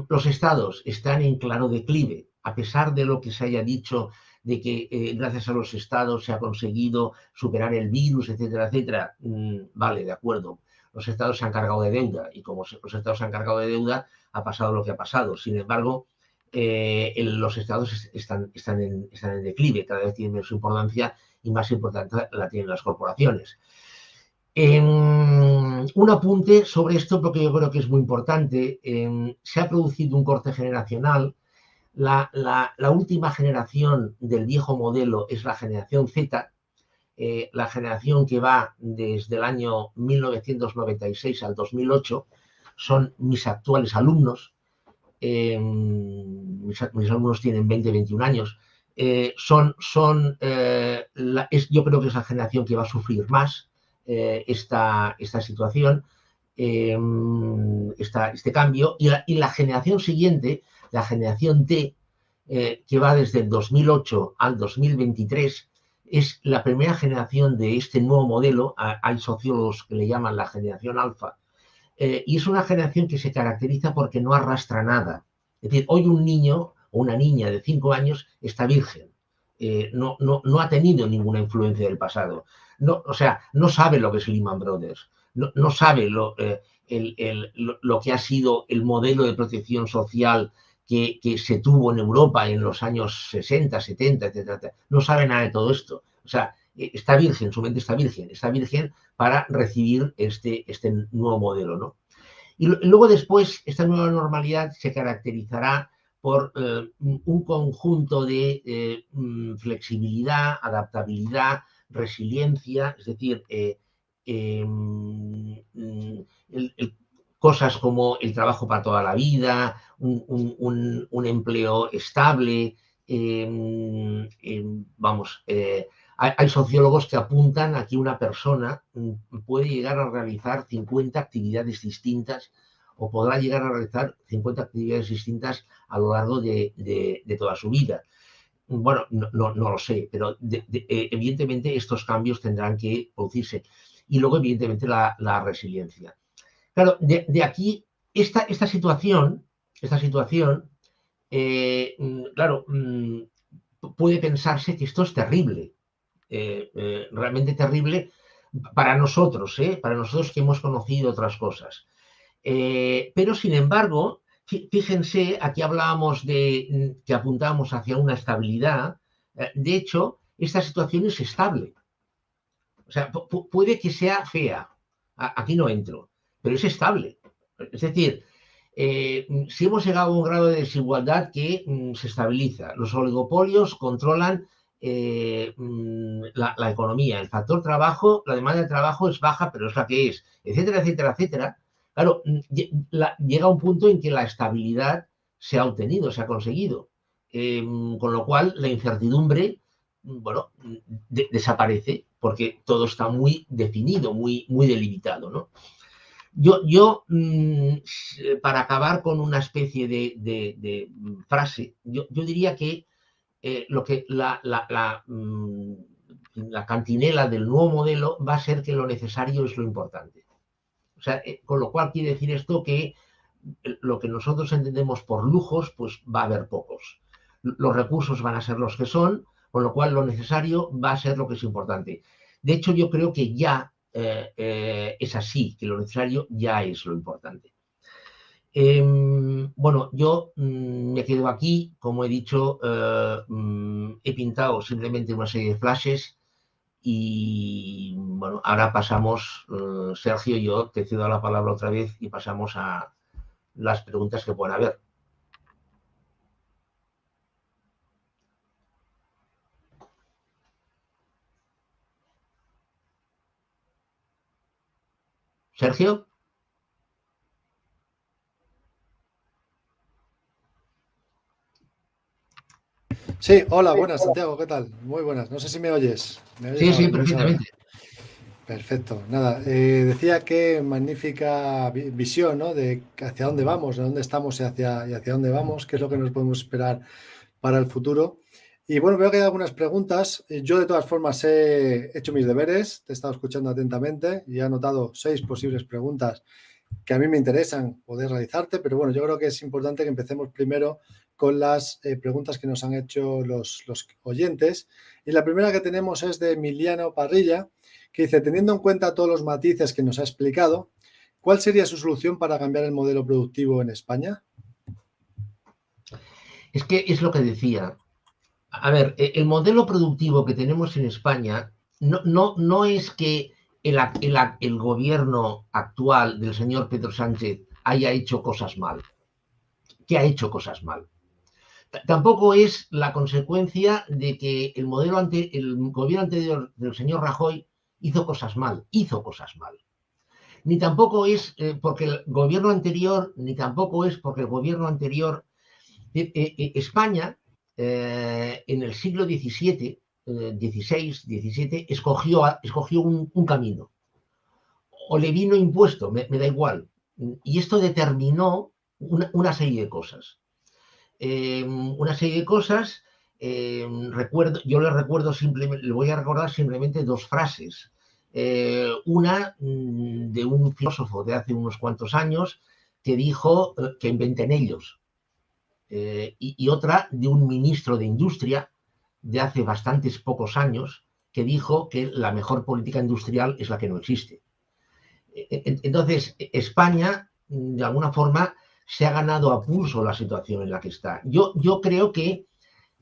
Los estados están en claro declive, a pesar de lo que se haya dicho de que gracias a los estados se ha conseguido superar el virus, etcétera, etcétera. Vale, de acuerdo. Los estados se han cargado de deuda y como los estados se han cargado de deuda, ha pasado lo que ha pasado. Sin embargo, los estados están en declive, cada vez tienen menos importancia y más importancia la tienen las corporaciones. Un apunte sobre esto, porque yo creo que es muy importante. Se ha producido un corte generacional. La última generación del viejo modelo es la generación Z, la generación que va desde el año 1996 al 2008. Son mis actuales alumnos. Mis alumnos tienen 20, 21 años. Yo creo que es la generación que va a sufrir más esta situación, este cambio, y la generación siguiente, la generación T, que va desde el 2008 al 2023, es la primera generación de este nuevo modelo. Hay sociólogos que le llaman la generación alfa, y es una generación que se caracteriza porque no arrastra nada. Es decir, hoy un niño o una niña de 5 años está virgen. No ha tenido ninguna influencia del pasado. O sea, no sabe lo que es Lehman Brothers. No sabe lo que ha sido el modelo de protección social que se tuvo en Europa en los años 60, 70, etcétera. No sabe nada de todo esto. O sea, está virgen, su mente está virgen para recibir este nuevo modelo, ¿no? Y luego después, esta nueva normalidad se caracterizará por un conjunto de flexibilidad, adaptabilidad, resiliencia, es decir, cosas como el trabajo para toda la vida, un empleo estable. Hay sociólogos que apuntan a que una persona puede llegar a realizar 50 actividades distintas, o podrá llegar a realizar 50 actividades distintas a lo largo de toda su vida. Bueno, no lo sé, pero evidentemente estos cambios tendrán que producirse. Y luego, evidentemente, la resiliencia. Claro, de aquí, esta situación, claro, puede pensarse que esto es terrible. Realmente terrible para nosotros que hemos conocido otras cosas. Pero, sin embargo, fíjense, aquí hablábamos de que apuntábamos hacia una estabilidad. De hecho, esta situación es estable. O sea, puede que sea fea. Aquí no entro, pero es estable. Es decir, si hemos llegado a un grado de desigualdad que se estabiliza, los oligopolios controlan la economía, el factor trabajo, la demanda de trabajo es baja, pero es la que es, etcétera, etcétera, etcétera. Claro, llega un punto en que la estabilidad se ha obtenido, se ha conseguido, con lo cual la incertidumbre, bueno, desaparece porque todo está muy definido, muy delimitado, ¿no? Yo para acabar con una especie de frase, yo diría que la cantinela del nuevo modelo va a ser que lo necesario es lo importante. O sea, con lo cual quiere decir esto que lo que nosotros entendemos por lujos, pues va a haber pocos. Los recursos van a ser los que son, con lo cual lo necesario va a ser lo que es importante. De hecho, yo creo que ya es así, que lo necesario ya es lo importante. Bueno, yo me quedo aquí, como he dicho, he pintado simplemente una serie de flashes y bueno, ahora pasamos, Sergio y yo te cedo la palabra otra vez y pasamos a las preguntas que puedan haber. Sergio. Sí, hola, buenas, Santiago, ¿qué tal? Muy buenas, no sé si me oyes. ¿Me oyes Sí, ahora? ¿Me oyes ahora? perfectamente. Perfecto, nada, decía que magnífica visión, ¿no? De hacia dónde vamos, de dónde estamos y hacia dónde vamos, qué es lo que nos podemos esperar para el futuro. Y bueno, veo que hay algunas preguntas. Yo de todas formas he hecho mis deberes, te he estado escuchando atentamente y he anotado 6 posibles preguntas que a mí me interesan poder realizarte, pero bueno, yo creo que es importante que empecemos primero con las preguntas que nos han hecho los oyentes. Y la primera que tenemos es de Emiliano Parrilla, que dice, teniendo en cuenta todos los matices que nos ha explicado, ¿cuál sería su solución para cambiar el modelo productivo en España? Es que es lo que decía. A ver, el modelo productivo que tenemos en España no es que el gobierno actual del señor Pedro Sánchez haya hecho cosas mal, que ha hecho cosas mal. Tampoco es la consecuencia de que el gobierno anterior del señor Rajoy hizo cosas mal, Ni tampoco es porque el gobierno anterior, ni tampoco es porque el gobierno anterior. España, en el siglo XVII, XVI, XVII, escogió un camino. O le vino impuesto, me da igual. Y esto determinó una serie de cosas. Una serie de cosas, yo le voy a recordar simplemente 2 frases. Una de un filósofo de hace unos cuantos años que dijo que inventen ellos. Y otra de un ministro de Industria de hace bastantes pocos años que dijo que la mejor política industrial es la que no existe. Entonces, España, de alguna forma, se ha ganado a pulso la situación en la que está. Yo creo que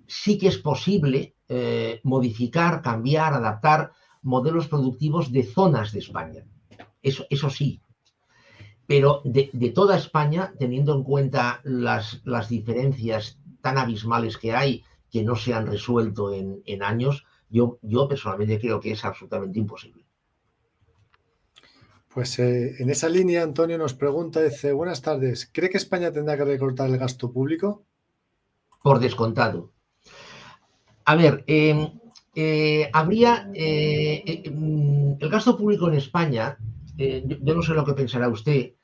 sí que es posible modificar, cambiar, adaptar modelos productivos de zonas de España. Eso sí. Pero de toda España, teniendo en cuenta las diferencias tan abismales que hay, que no se han resuelto en años, yo personalmente creo que es absolutamente imposible. Pues en esa línea, Antonio nos pregunta, dice, buenas tardes, ¿cree que España tendrá que recortar el gasto público? Por descontado. A ver, habría el gasto público en España, yo no sé lo que pensará usted,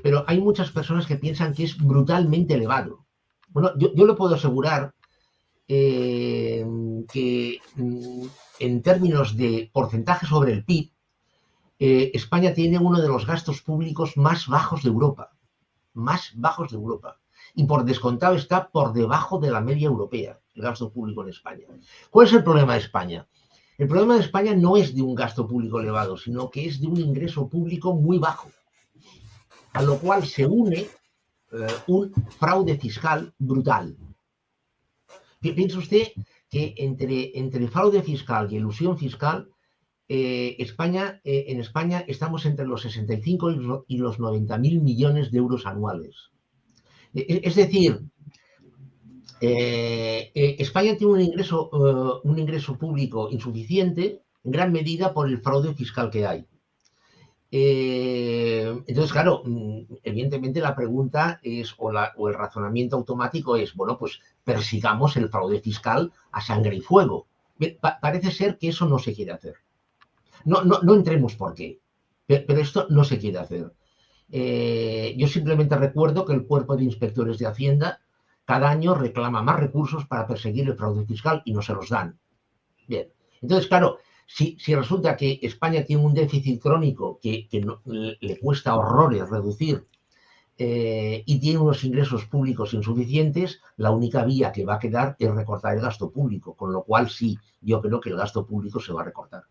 pero hay muchas personas que piensan que es brutalmente elevado. Bueno, yo le puedo asegurar que en términos de porcentaje sobre el PIB, España tiene uno de los gastos públicos más bajos de Europa. Más bajos de Europa. Y por descontado está por debajo de la media europea, el gasto público en España. ¿Cuál es el problema de España? El problema de España no es de un gasto público elevado, sino que es de un ingreso público muy bajo, a lo cual se une un fraude fiscal brutal. ¿Piensa usted que entre fraude fiscal y elusión fiscal, en España estamos entre los 65 y los 90.000 millones de euros anuales? Es decir, España tiene un ingreso público insuficiente en gran medida por el fraude fiscal que hay. Entonces, claro, evidentemente la pregunta es, o el razonamiento automático es, bueno, pues persigamos el fraude fiscal a sangre y fuego. Bien, parece ser que eso no se quiere hacer. No entremos por qué, pero esto no se quiere hacer. Yo simplemente recuerdo que el Cuerpo de Inspectores de Hacienda cada año reclama más recursos para perseguir el fraude fiscal y no se los dan. Bien, entonces, claro, si resulta que España tiene un déficit crónico que le cuesta horrores reducir y tiene unos ingresos públicos insuficientes, la única vía que va a quedar es recortar el gasto público, con lo cual sí, yo creo que el gasto público se va a recortar.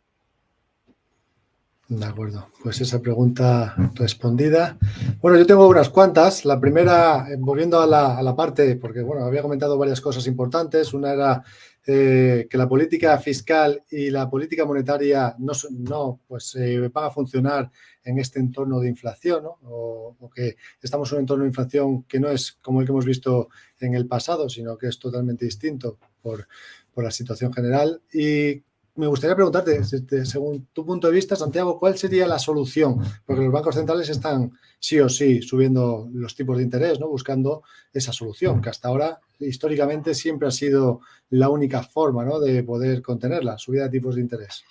De acuerdo, pues esa pregunta respondida. Bueno, yo tengo unas cuantas. La primera, volviendo a la parte, porque bueno, había comentado varias cosas importantes. Una era que la política fiscal y la política monetaria no van a funcionar en este entorno de inflación, ¿no? O que estamos en un entorno de inflación que no es como el que hemos visto en el pasado, sino que es totalmente distinto por la situación general. Y me gustaría preguntarte, según tu punto de vista, Santiago, ¿cuál sería la solución? Porque los bancos centrales están sí o sí subiendo los tipos de interés, ¿no? Buscando esa solución, que hasta ahora históricamente siempre ha sido la única forma, ¿no?, de poder contenerla, subida de tipos de interés.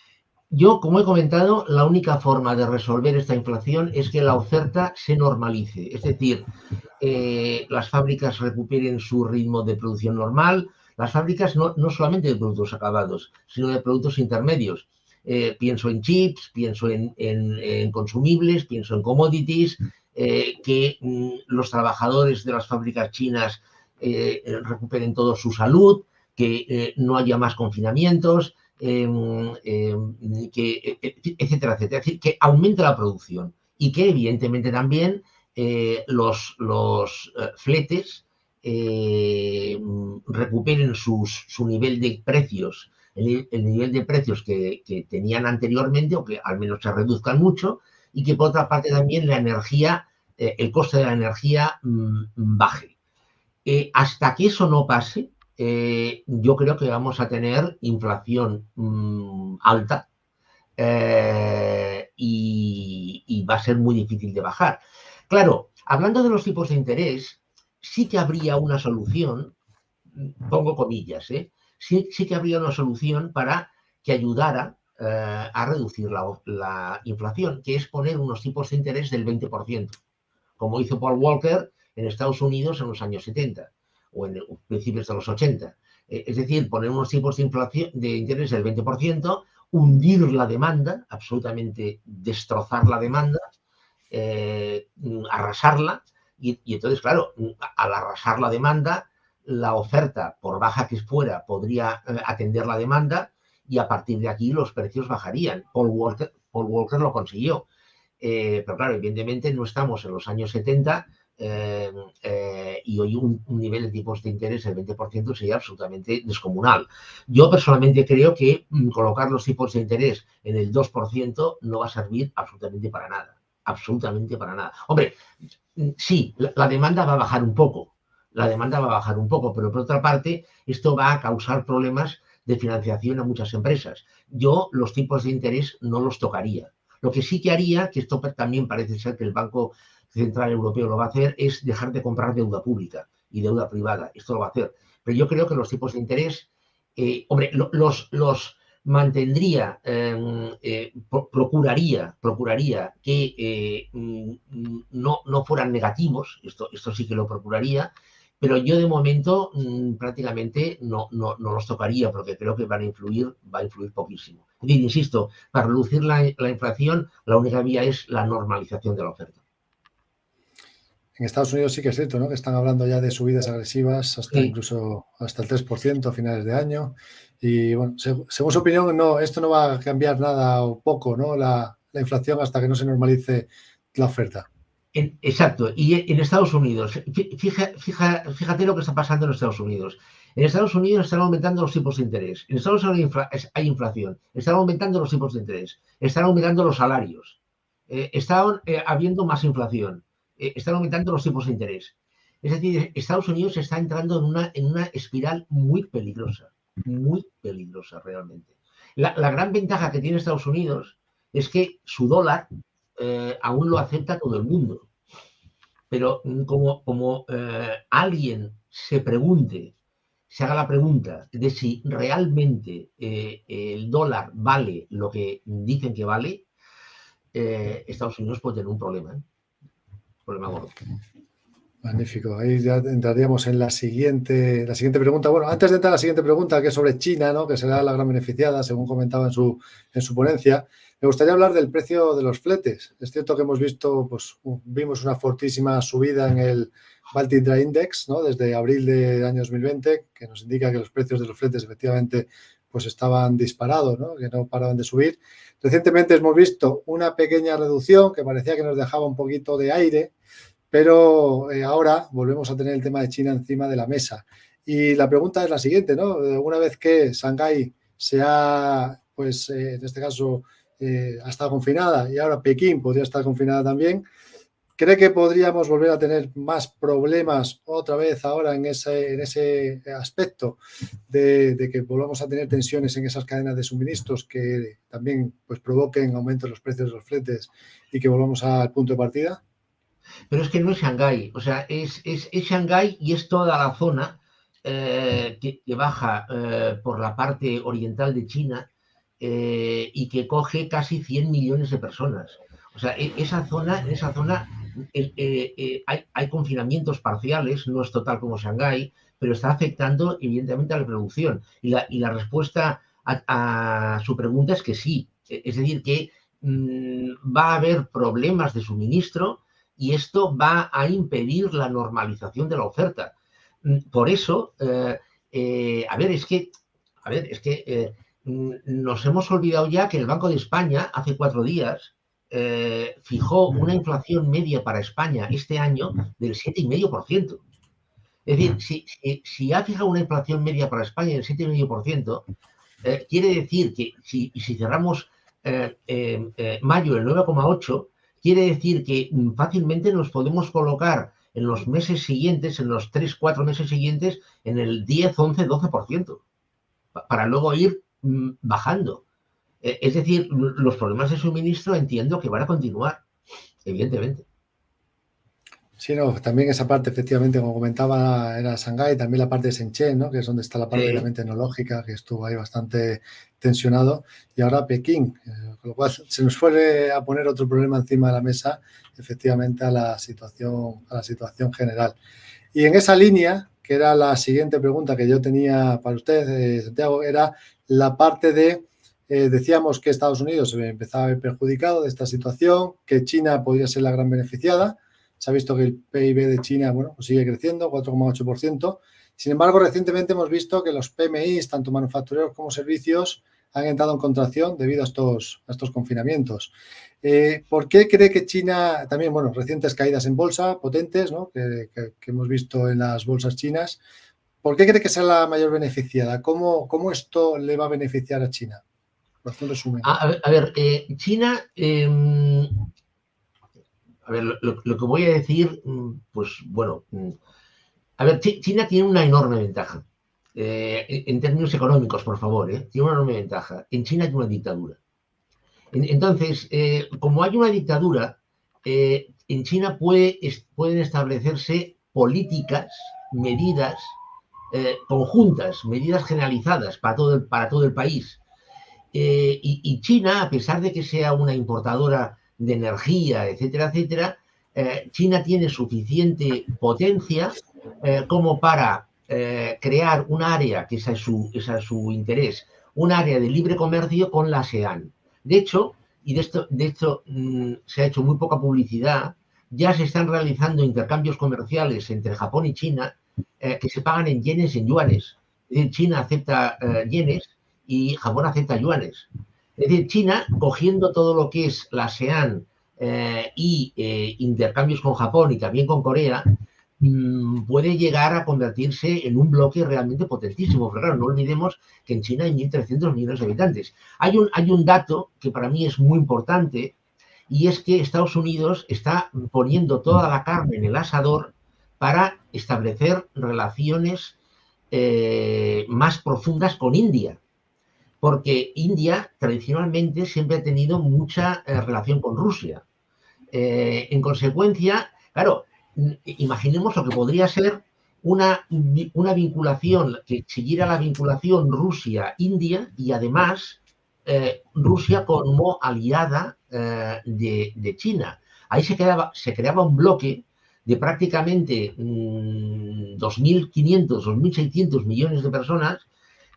Yo, como he comentado, la única forma de resolver esta inflación es que la oferta se normalice, es decir, las fábricas recuperen su ritmo de producción normal, las fábricas no solamente de productos acabados, sino de productos intermedios. Pienso en chips, pienso en consumibles, pienso en commodities, que los trabajadores de las fábricas chinas recuperen toda su salud, que no haya más confinamientos, etcétera, etcétera. Es decir, que aumente la producción y que evidentemente también los fletes recuperen su nivel de precios, el nivel de precios que tenían anteriormente, o que al menos se reduzcan mucho, y que por otra parte también la energía, el coste de la energía baje. Hasta que eso no pase, yo creo que vamos a tener inflación alta y va a ser muy difícil de bajar. Claro, hablando de los tipos de interés, sí que habría una solución, pongo comillas, sí que habría una solución para que ayudara a reducir la inflación, que es poner unos tipos de interés del 20%, como hizo Paul Walker en Estados Unidos en los años 70 o en principios de los 80. Es decir, poner unos tipos de interés del 20%, hundir la demanda, absolutamente destrozar la demanda, arrasarla, y entonces, claro, al arrasar la demanda, la oferta, por baja que fuera, podría atender la demanda y a partir de aquí los precios bajarían. Paul Walker lo consiguió. Pero claro, evidentemente no estamos en los años 70 y hoy un nivel de tipos de interés del 20% sería absolutamente descomunal. Yo personalmente creo que colocar los tipos de interés en el 2% no va a servir absolutamente para nada. Absolutamente para nada. Hombre, sí, la demanda va a bajar un poco. La demanda va a bajar un poco, pero por otra parte, esto va a causar problemas de financiación a muchas empresas. Yo los tipos de interés no los tocaría. Lo que sí que haría, que esto también parece ser que el Banco Central Europeo lo va a hacer, es dejar de comprar deuda pública y deuda privada. Esto lo va a hacer. Pero yo creo que los tipos de interés, hombre, los mantendría, procuraría que no fueran negativos, esto sí que lo procuraría, pero yo de momento prácticamente no los tocaría porque creo que va a influir poquísimo. Es decir, insisto, para reducir la inflación, la única vía es la normalización de la oferta. En Estados Unidos sí que es cierto, ¿no?, que están hablando ya de subidas agresivas incluso hasta el 3% a finales de año. Y bueno, según su opinión, esto no va a cambiar nada o poco, ¿no?, la inflación hasta que no se normalice la oferta. Exacto. Y en Estados Unidos, fíjate lo que está pasando en Estados Unidos. En Estados Unidos están aumentando los tipos de interés. En Estados Unidos hay inflación. Están aumentando los tipos de interés. Están aumentando los salarios. Están habiendo más inflación. Están aumentando los tipos de interés. Es decir, Estados Unidos está entrando en una espiral muy peligrosa realmente. La gran ventaja que tiene Estados Unidos es que su dólar aún lo acepta todo el mundo. Pero como alguien se haga la pregunta de si realmente el dólar vale lo que dicen que vale, Estados Unidos puede tener un problema, problema gordo. Magnífico. Ahí ya entraríamos en la siguiente pregunta. Bueno, antes de entrar a la siguiente pregunta, que es sobre China, ¿no? Que será la gran beneficiada, según comentaba en su ponencia, me gustaría hablar del precio de los fletes. Es cierto que hemos visto, pues vimos una fortísima subida en el Baltic Dry Index, ¿no? Desde abril del año 2020, que nos indica que los precios de los fletes efectivamente pues estaban disparados, ¿no? Que no paraban de subir. Recientemente hemos visto una pequeña reducción que parecía que nos dejaba un poquito de aire, pero ahora volvemos a tener el tema de China encima de la mesa. Y la pregunta es la siguiente, ¿no? Una vez que Shanghái se ha, pues en este caso, ha estado confinada y ahora Pekín podría estar confinada también, ¿cree que podríamos volver a tener más problemas otra vez ahora en ese aspecto de que volvamos a tener tensiones en esas cadenas de suministros que también pues, provoquen aumento en los precios de los fletes y que volvamos al punto de partida? Pero es que no es Shanghái, o sea, es Shanghái y es toda la zona que baja por la parte oriental de China y que coge casi 100 millones de personas. O sea, en esa zona hay confinamientos parciales, no es total como Shanghái, pero está afectando evidentemente a la producción. Y la respuesta a su pregunta es que sí. Es decir, que va a haber problemas de suministro y esto va a impedir la normalización de la oferta. Por eso, a ver, es que nos hemos olvidado ya que el Banco de España hace 4 días fijó una inflación media para España este año del 7,5%. Es decir, si ha fijado una inflación media para España del 7,5%, quiere decir que si cerramos mayo el 9,8%, quiere decir que fácilmente nos podemos colocar en los meses siguientes, en los 3-4 meses siguientes, en el 10, 11, 12%, para luego ir bajando. Es decir, los problemas de suministro entiendo que van a continuar, evidentemente. Sí, no, también esa parte, efectivamente, como comentaba, era Shanghái, también la parte de Shenzhen, ¿no? Que es donde está la parte también tecnológica, que estuvo ahí bastante tensionado, y ahora Pekín, con lo cual se nos fue a poner otro problema encima de la mesa, efectivamente, a la situación general. Y en esa línea, que era la siguiente pregunta que yo tenía para usted, Santiago, era la parte de, decíamos que Estados Unidos se empezaba a ver perjudicado de esta situación, que China podría ser la gran beneficiada. Se ha visto que el PIB de China, bueno, pues sigue creciendo, 4,8%. Sin embargo, recientemente hemos visto que los PMIs, tanto manufactureros como servicios, han entrado en contracción debido a estos confinamientos. ¿Por qué cree que China, también, bueno, recientes caídas en bolsa potentes, ¿no? que hemos visto en las bolsas chinas, ¿por qué cree que sea la mayor beneficiada? ¿Cómo esto le va a beneficiar a China? Por hacer un resumen. A ver, China... A ver, lo que voy a decir, pues bueno, a ver, China tiene una enorme ventaja. En términos económicos, por favor, tiene una enorme ventaja. En China hay una dictadura. Entonces, como hay una dictadura, en China pueden establecerse políticas, medidas conjuntas, medidas generalizadas para todo el país. Y China, a pesar de que sea una importadora de energía, etcétera, etcétera, China tiene suficiente potencia como para crear un área, que esa es su interés, un área de libre comercio con la ASEAN. De hecho, se ha hecho muy poca publicidad, ya se están realizando intercambios comerciales entre Japón y China que se pagan en yenes y en yuanes. Es decir, China acepta yenes y Japón acepta yuanes. Es decir, China, cogiendo todo lo que es la ASEAN y intercambios con Japón y también con Corea, puede llegar a convertirse en un bloque realmente potentísimo. Pero claro, no olvidemos que en China hay 1.300 millones de habitantes. Hay un dato que para mí es muy importante y es que Estados Unidos está poniendo toda la carne en el asador para establecer relaciones más profundas con India. Porque India tradicionalmente siempre ha tenido mucha relación con Rusia. En consecuencia, claro, imaginemos lo que podría ser una vinculación, que siguiera la vinculación Rusia-India y además Rusia como aliada de China. Ahí se creaba un bloque de prácticamente 2.500, 2.600 millones de personas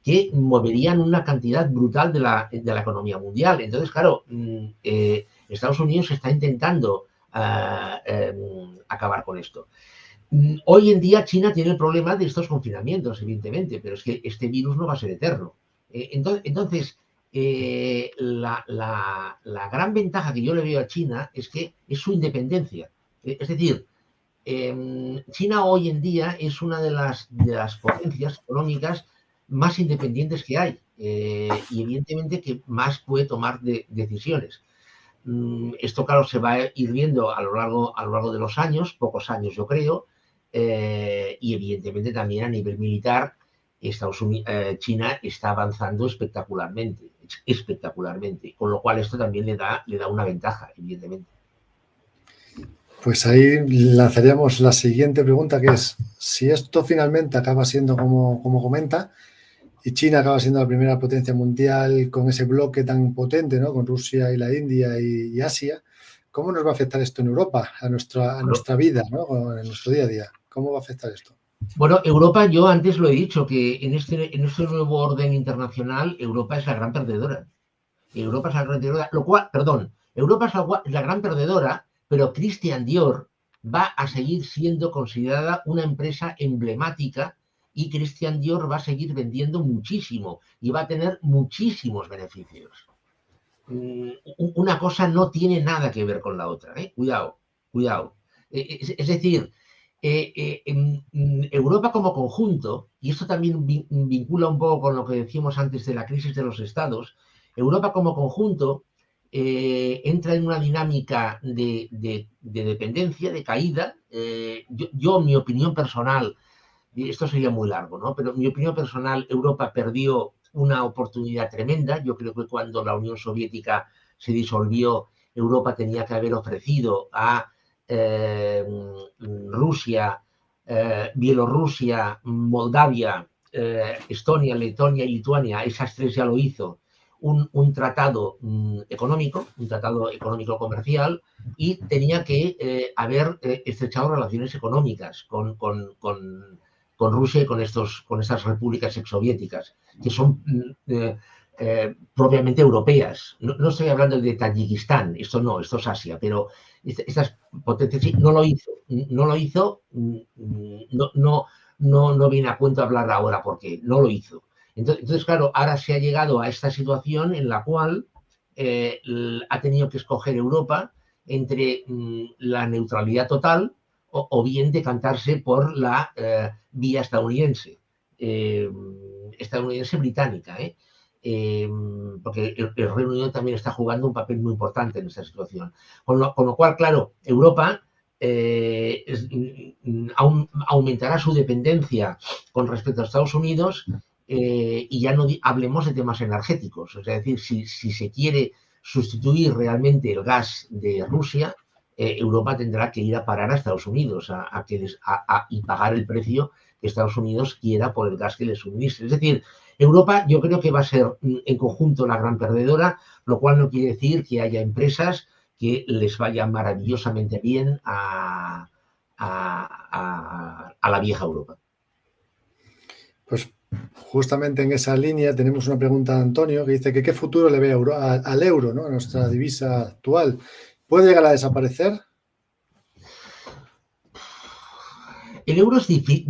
que moverían una cantidad brutal de la economía mundial. Entonces, claro, Estados Unidos está intentando acabar con esto. Hoy en día China tiene el problema de estos confinamientos, evidentemente, pero es que este virus no va a ser eterno. Entonces, la gran ventaja que yo le veo a China es que es su independencia. Es decir, China hoy en día es una de las potencias económicas más independientes que hay y evidentemente que más puede tomar decisiones. Esto, claro, se va a ir viendo a lo largo de los años, pocos años yo creo, y evidentemente también a nivel militar China está avanzando espectacularmente, con lo cual esto también le da una ventaja, evidentemente. Pues ahí lanzaríamos la siguiente pregunta, que es, si esto finalmente acaba siendo como comenta, y China acaba siendo la primera potencia mundial con ese bloque tan potente, ¿no? Con Rusia y la India y Asia, ¿cómo nos va a afectar esto en Europa, a nuestra vida, ¿no? En nuestro día a día? ¿Cómo va a afectar esto? Bueno, Europa, yo antes lo he dicho, que en este nuevo orden internacional, Europa es la gran perdedora. Europa es la gran perdedora, Europa es la gran perdedora, pero Christian Dior va a seguir siendo considerada una empresa emblemática y Christian Dior va a seguir vendiendo muchísimo y va a tener muchísimos beneficios. Una cosa no tiene nada que ver con la otra, ¿eh? Cuidado. Es decir, Europa como conjunto, y esto también vincula un poco con lo que decíamos antes de la crisis de los estados, Europa como conjunto entra en una dinámica de dependencia, de caída. Yo, mi opinión personal, y esto sería muy largo, ¿no? Pero mi opinión personal, Europa perdió una oportunidad tremenda. Yo creo que cuando la Unión Soviética se disolvió, Europa tenía que haber ofrecido a Rusia, Bielorrusia, Moldavia, Estonia, Letonia y Lituania, esas tres ya lo hizo, un tratado económico, un tratado económico-comercial, y tenía que haber estrechado relaciones económicas con Rusia y con estas repúblicas exsoviéticas, que son propiamente europeas. No estoy hablando de Tayikistán, esto es Asia, pero estas potencias sí, no lo hizo, no viene a cuento hablar ahora porque no lo hizo. Entonces, claro, ahora se ha llegado a esta situación en la cual ha tenido que escoger Europa entre la neutralidad total o bien decantarse por la vía estadounidense-británica, porque el Reino Unido también está jugando un papel muy importante en esta situación. Con lo cual, claro, Europa aumentará su dependencia con respecto a Estados Unidos y ya no hablemos de temas energéticos. Es decir, si se quiere sustituir realmente el gas de Rusia, Europa tendrá que ir a parar a Estados Unidos y pagar el precio que Estados Unidos quiera por el gas que le suministre. Es decir, Europa yo creo que va a ser en conjunto la gran perdedora, lo cual no quiere decir que haya empresas que les vaya maravillosamente bien a la vieja Europa. Pues justamente en esa línea tenemos una pregunta de Antonio que dice que qué futuro le ve al euro, ¿no? A nuestra divisa actual. ¿Puede llegar a desaparecer? El euro es difícil.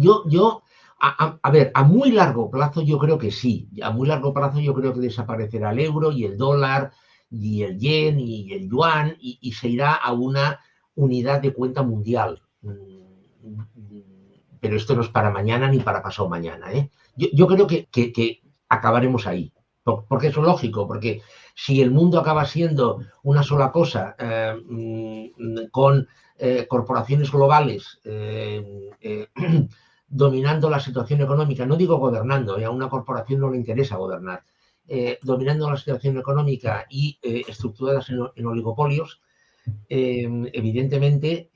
A ver, a muy largo plazo yo creo que sí. A muy largo plazo yo creo que desaparecerá el euro y el dólar y el yen y el yuan y se irá a una unidad de cuenta mundial. Pero esto no es para mañana ni para pasado mañana, ¿eh? Yo creo que acabaremos ahí. Porque es lógico, porque si el mundo acaba siendo una sola cosa con corporaciones globales dominando la situación económica, no digo gobernando, a una corporación no le interesa gobernar, dominando la situación económica y estructuradas en oligopolios, evidentemente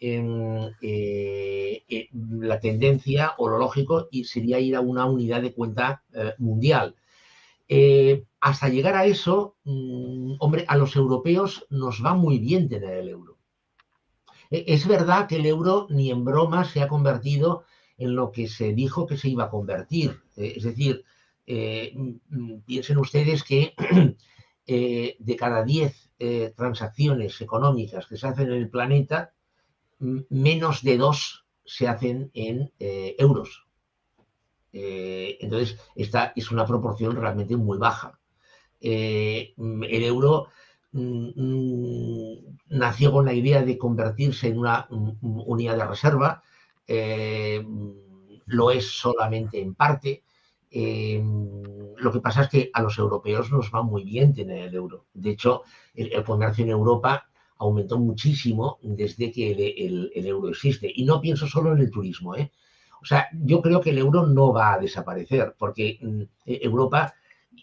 la tendencia o lo lógico sería ir a una unidad de cuenta mundial. Hasta llegar a eso, hombre, a los europeos nos va muy bien tener el euro. Es verdad que el euro ni en broma se ha convertido en lo que se dijo que se iba a convertir. Es decir, piensen ustedes que de cada 10 transacciones económicas que se hacen en el planeta, menos de 2 se hacen en euros. Entonces, esta es una proporción realmente muy baja. El euro nació con la idea de convertirse en una unidad de reserva, lo es solamente en parte. Lo que pasa es que a los europeos nos va muy bien tener el euro. De hecho, el comercio en Europa aumentó muchísimo desde que el euro existe. Y no pienso solo en el turismo, ¿eh? O sea, yo creo que el euro no va a desaparecer, porque Europa,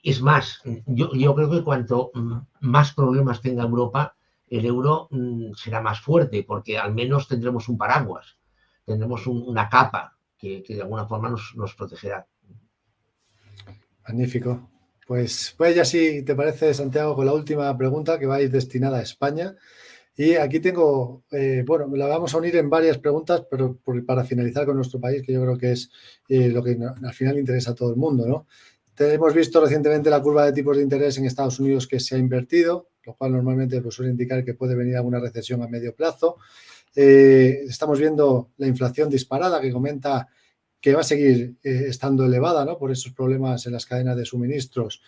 es más, yo creo que cuanto más problemas tenga Europa, el euro será más fuerte, porque al menos tendremos un paraguas, tendremos una capa que de alguna forma nos protegerá. Magnífico. Pues ya si te parece, Santiago, con la última pregunta que va a ir destinada a España. Y aquí tengo, bueno, la vamos a unir en varias preguntas, pero para finalizar con nuestro país, que yo creo que es lo que al final interesa a todo el mundo, ¿no? Hemos visto recientemente la curva de tipos de interés en Estados Unidos que se ha invertido, lo cual normalmente pues, suele indicar que puede venir alguna recesión a medio plazo. Estamos viendo la inflación disparada que comenta que va a seguir estando elevada, ¿no? Por esos problemas en las cadenas de suministros.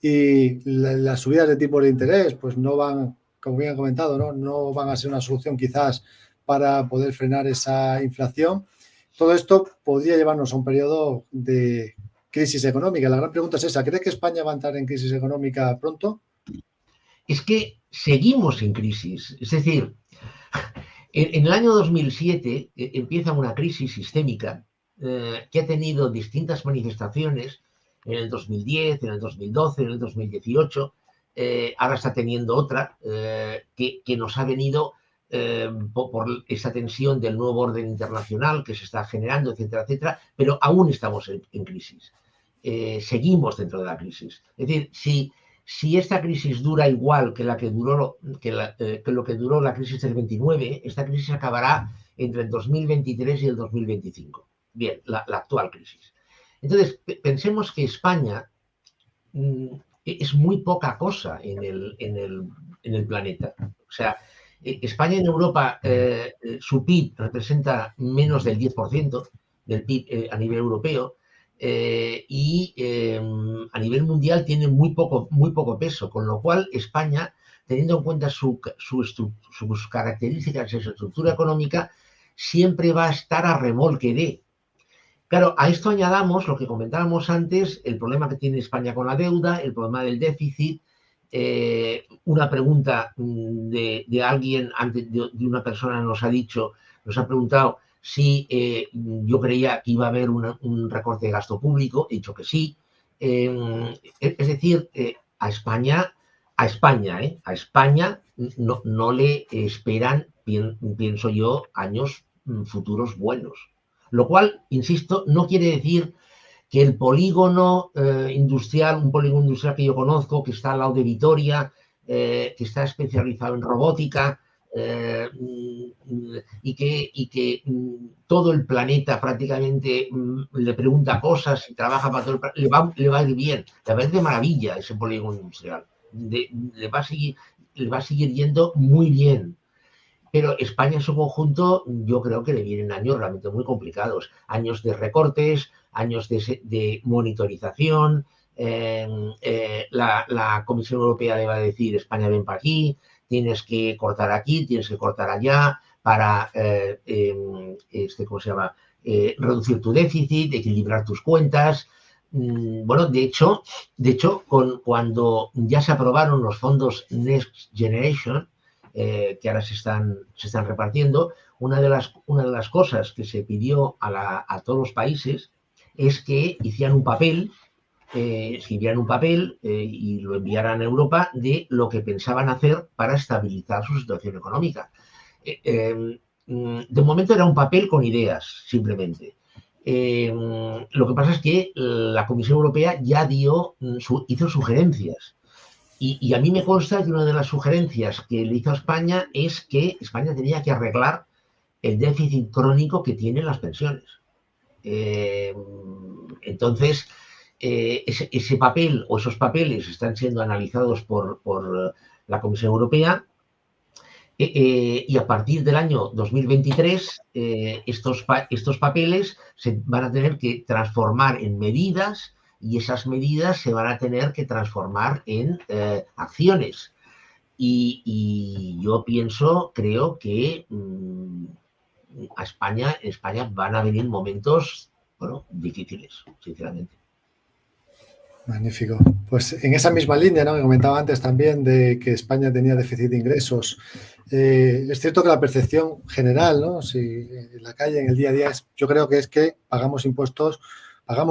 Y las subidas de tipos de interés pues no van, como bien han comentado, no van a ser una solución quizás para poder frenar esa inflación. Todo esto podría llevarnos a un periodo de crisis económica. La gran pregunta es esa, ¿cree que España va a entrar en crisis económica pronto? Es que seguimos en crisis. Es decir, en el año 2007 empieza una crisis sistémica que ha tenido distintas manifestaciones en el 2010, en el 2012, en el 2018. Ahora está teniendo otra que nos ha venido por esa tensión del nuevo orden internacional que se está generando, etcétera, etcétera, pero aún estamos en crisis. Seguimos dentro de la crisis. Es decir, si esta crisis dura igual que lo que duró la crisis del 29, esta crisis acabará entre el 2023 y el 2025. Bien, la actual crisis. Entonces, pensemos que España es muy poca cosa en el planeta. O sea, España en Europa, su PIB representa menos del 10% del PIB a nivel europeo. Y a nivel mundial tiene muy poco peso, con lo cual España, teniendo en cuenta sus características y su estructura económica, siempre va a estar a remolque de. Claro, a esto añadamos lo que comentábamos antes, el problema que tiene España con la deuda, el problema del déficit. Una pregunta de alguien, de una persona nos ha preguntado si yo creía que iba a haber un recorte de gasto público, he dicho que sí. Es decir, a España no le esperan, pienso yo, años futuros buenos. Lo cual, insisto, no quiere decir que el polígono industrial, un polígono industrial que yo conozco, que está al lado de Vitoria, que está especializado en robótica, y que todo el planeta prácticamente le pregunta cosas y trabaja para todo el planeta, le va a ir bien. Le va a ir de maravilla ese polígono industrial. Le va a seguir yendo muy bien. Pero España en su conjunto yo creo que le vienen años realmente muy complicados. Años de recortes, años de monitorización. La Comisión Europea le va a decir, España ven para aquí, tienes que cortar aquí, tienes que cortar allá para, ¿cómo se llama? Reducir tu déficit, equilibrar tus cuentas. Bueno, de hecho cuando ya se aprobaron los fondos Next Generation, que ahora se están repartiendo, una de las cosas que se pidió a todos los países es que hicieran un papel escribieran un papel y lo enviaran a Europa de lo que pensaban hacer para estabilizar su situación económica. De momento era un papel con ideas, simplemente. Lo que pasa es que la Comisión Europea ya hizo sugerencias. Y a mí me consta que una de las sugerencias que le hizo a España es que España tenía que arreglar el déficit crónico que tienen las pensiones. Entonces, ese papel o esos papeles están siendo analizados por la Comisión Europea y a partir del año 2023 estos papeles se van a tener que transformar en medidas y esas medidas se van a tener que transformar en acciones. Y yo creo que en España van a venir momentos, difíciles, sinceramente. Magnífico. Pues en esa misma línea, ¿no?, que comentaba antes también de que España tenía déficit de ingresos, es cierto que la percepción general, ¿no?, si en la calle, en el día a día, yo creo que es que pagamos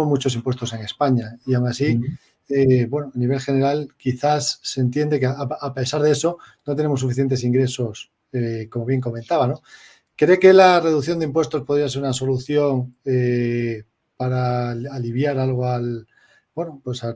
muchos impuestos en España y aún así, a nivel general quizás se entiende que a pesar de eso no tenemos suficientes ingresos, como bien comentaba, ¿no? ¿Cree que la reducción de impuestos podría ser una solución para aliviar algo al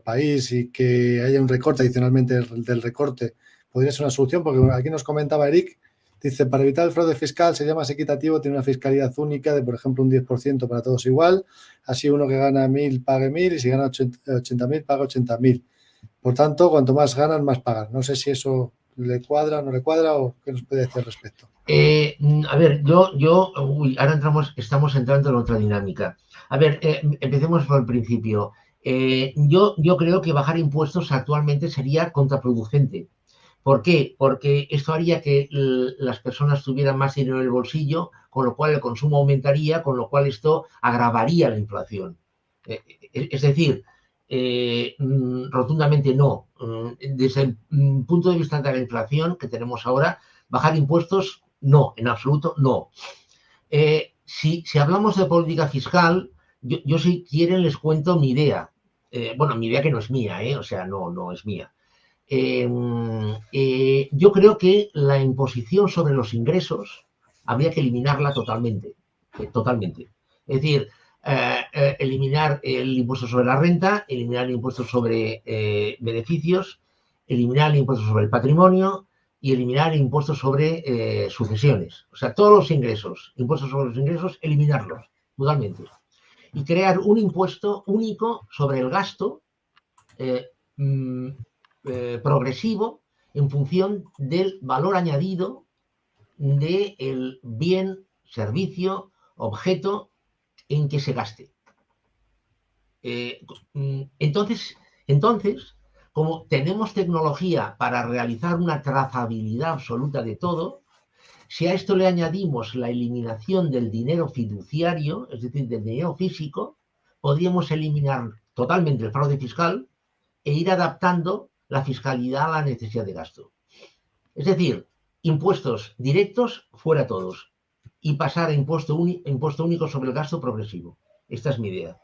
país y que haya un recorte adicionalmente del recorte? Podría ser una solución, porque aquí nos comentaba Eric, dice, para evitar el fraude fiscal sería más equitativo tener una fiscalidad única de, por ejemplo, un 10% para todos igual, así uno que gana 1.000 pague 1.000 y si gana 80.000 paga 80.000. Por tanto, cuanto más ganan, más pagan. No sé si eso le cuadra, no le cuadra, o qué nos puede decir al respecto. A ver, ahora estamos entrando en otra dinámica. A ver, empecemos por el principio. Yo creo que bajar impuestos actualmente sería contraproducente. ¿Por qué? Porque esto haría que las personas tuvieran más dinero en el bolsillo, con lo cual el consumo aumentaría, con lo cual esto agravaría la inflación. Es decir, rotundamente no. Desde el punto de vista de la inflación que tenemos ahora, bajar impuestos, no, en absoluto no. Si hablamos de política fiscal, yo si quieren les cuento mi idea. Mi idea que no es mía, o sea, no es mía. Yo creo que la imposición sobre los ingresos habría que eliminarla totalmente. Es decir, eliminar el impuesto sobre la renta, eliminar el impuesto sobre beneficios, eliminar el impuesto sobre el patrimonio y eliminar el impuesto sobre sucesiones. O sea, todos los impuestos sobre los ingresos, eliminarlos totalmente. Y crear un impuesto único sobre el gasto progresivo en función del valor añadido del bien, servicio, objeto en que se gaste. Entonces, como tenemos tecnología para realizar una trazabilidad absoluta de todo, si a esto le añadimos la eliminación del dinero fiduciario, es decir, del dinero físico, podríamos eliminar totalmente el fraude fiscal e ir adaptando la fiscalidad a la necesidad de gasto. Es decir, impuestos directos fuera todos y pasar a impuesto único sobre el gasto progresivo. Esta es mi idea.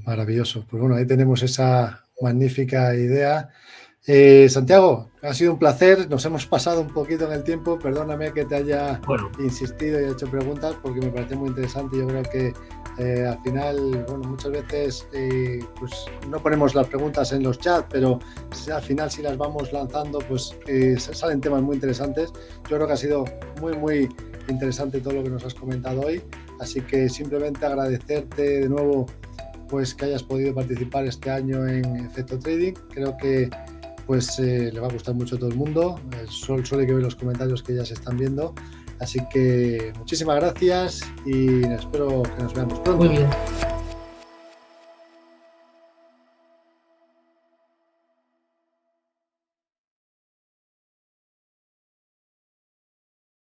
Maravilloso. Pues bueno, ahí tenemos esa magnífica idea. Santiago, ha sido un placer. Nos hemos pasado un poquito en el tiempo. Perdóname que te haya insistido y hecho preguntas porque me parece muy interesante. Yo creo que al final, muchas veces pues no ponemos las preguntas en los chats, pero al final si las vamos lanzando, pues salen temas muy interesantes. Yo creo que ha sido muy, muy interesante todo lo que nos has comentado hoy. Así que simplemente agradecerte de nuevo pues que hayas podido participar este año en Efecto Trading. Creo que pues le va a gustar mucho a todo el mundo. Solo hay que ver los comentarios que ya se están viendo. Así que muchísimas gracias y espero que nos veamos pronto. Muy bien.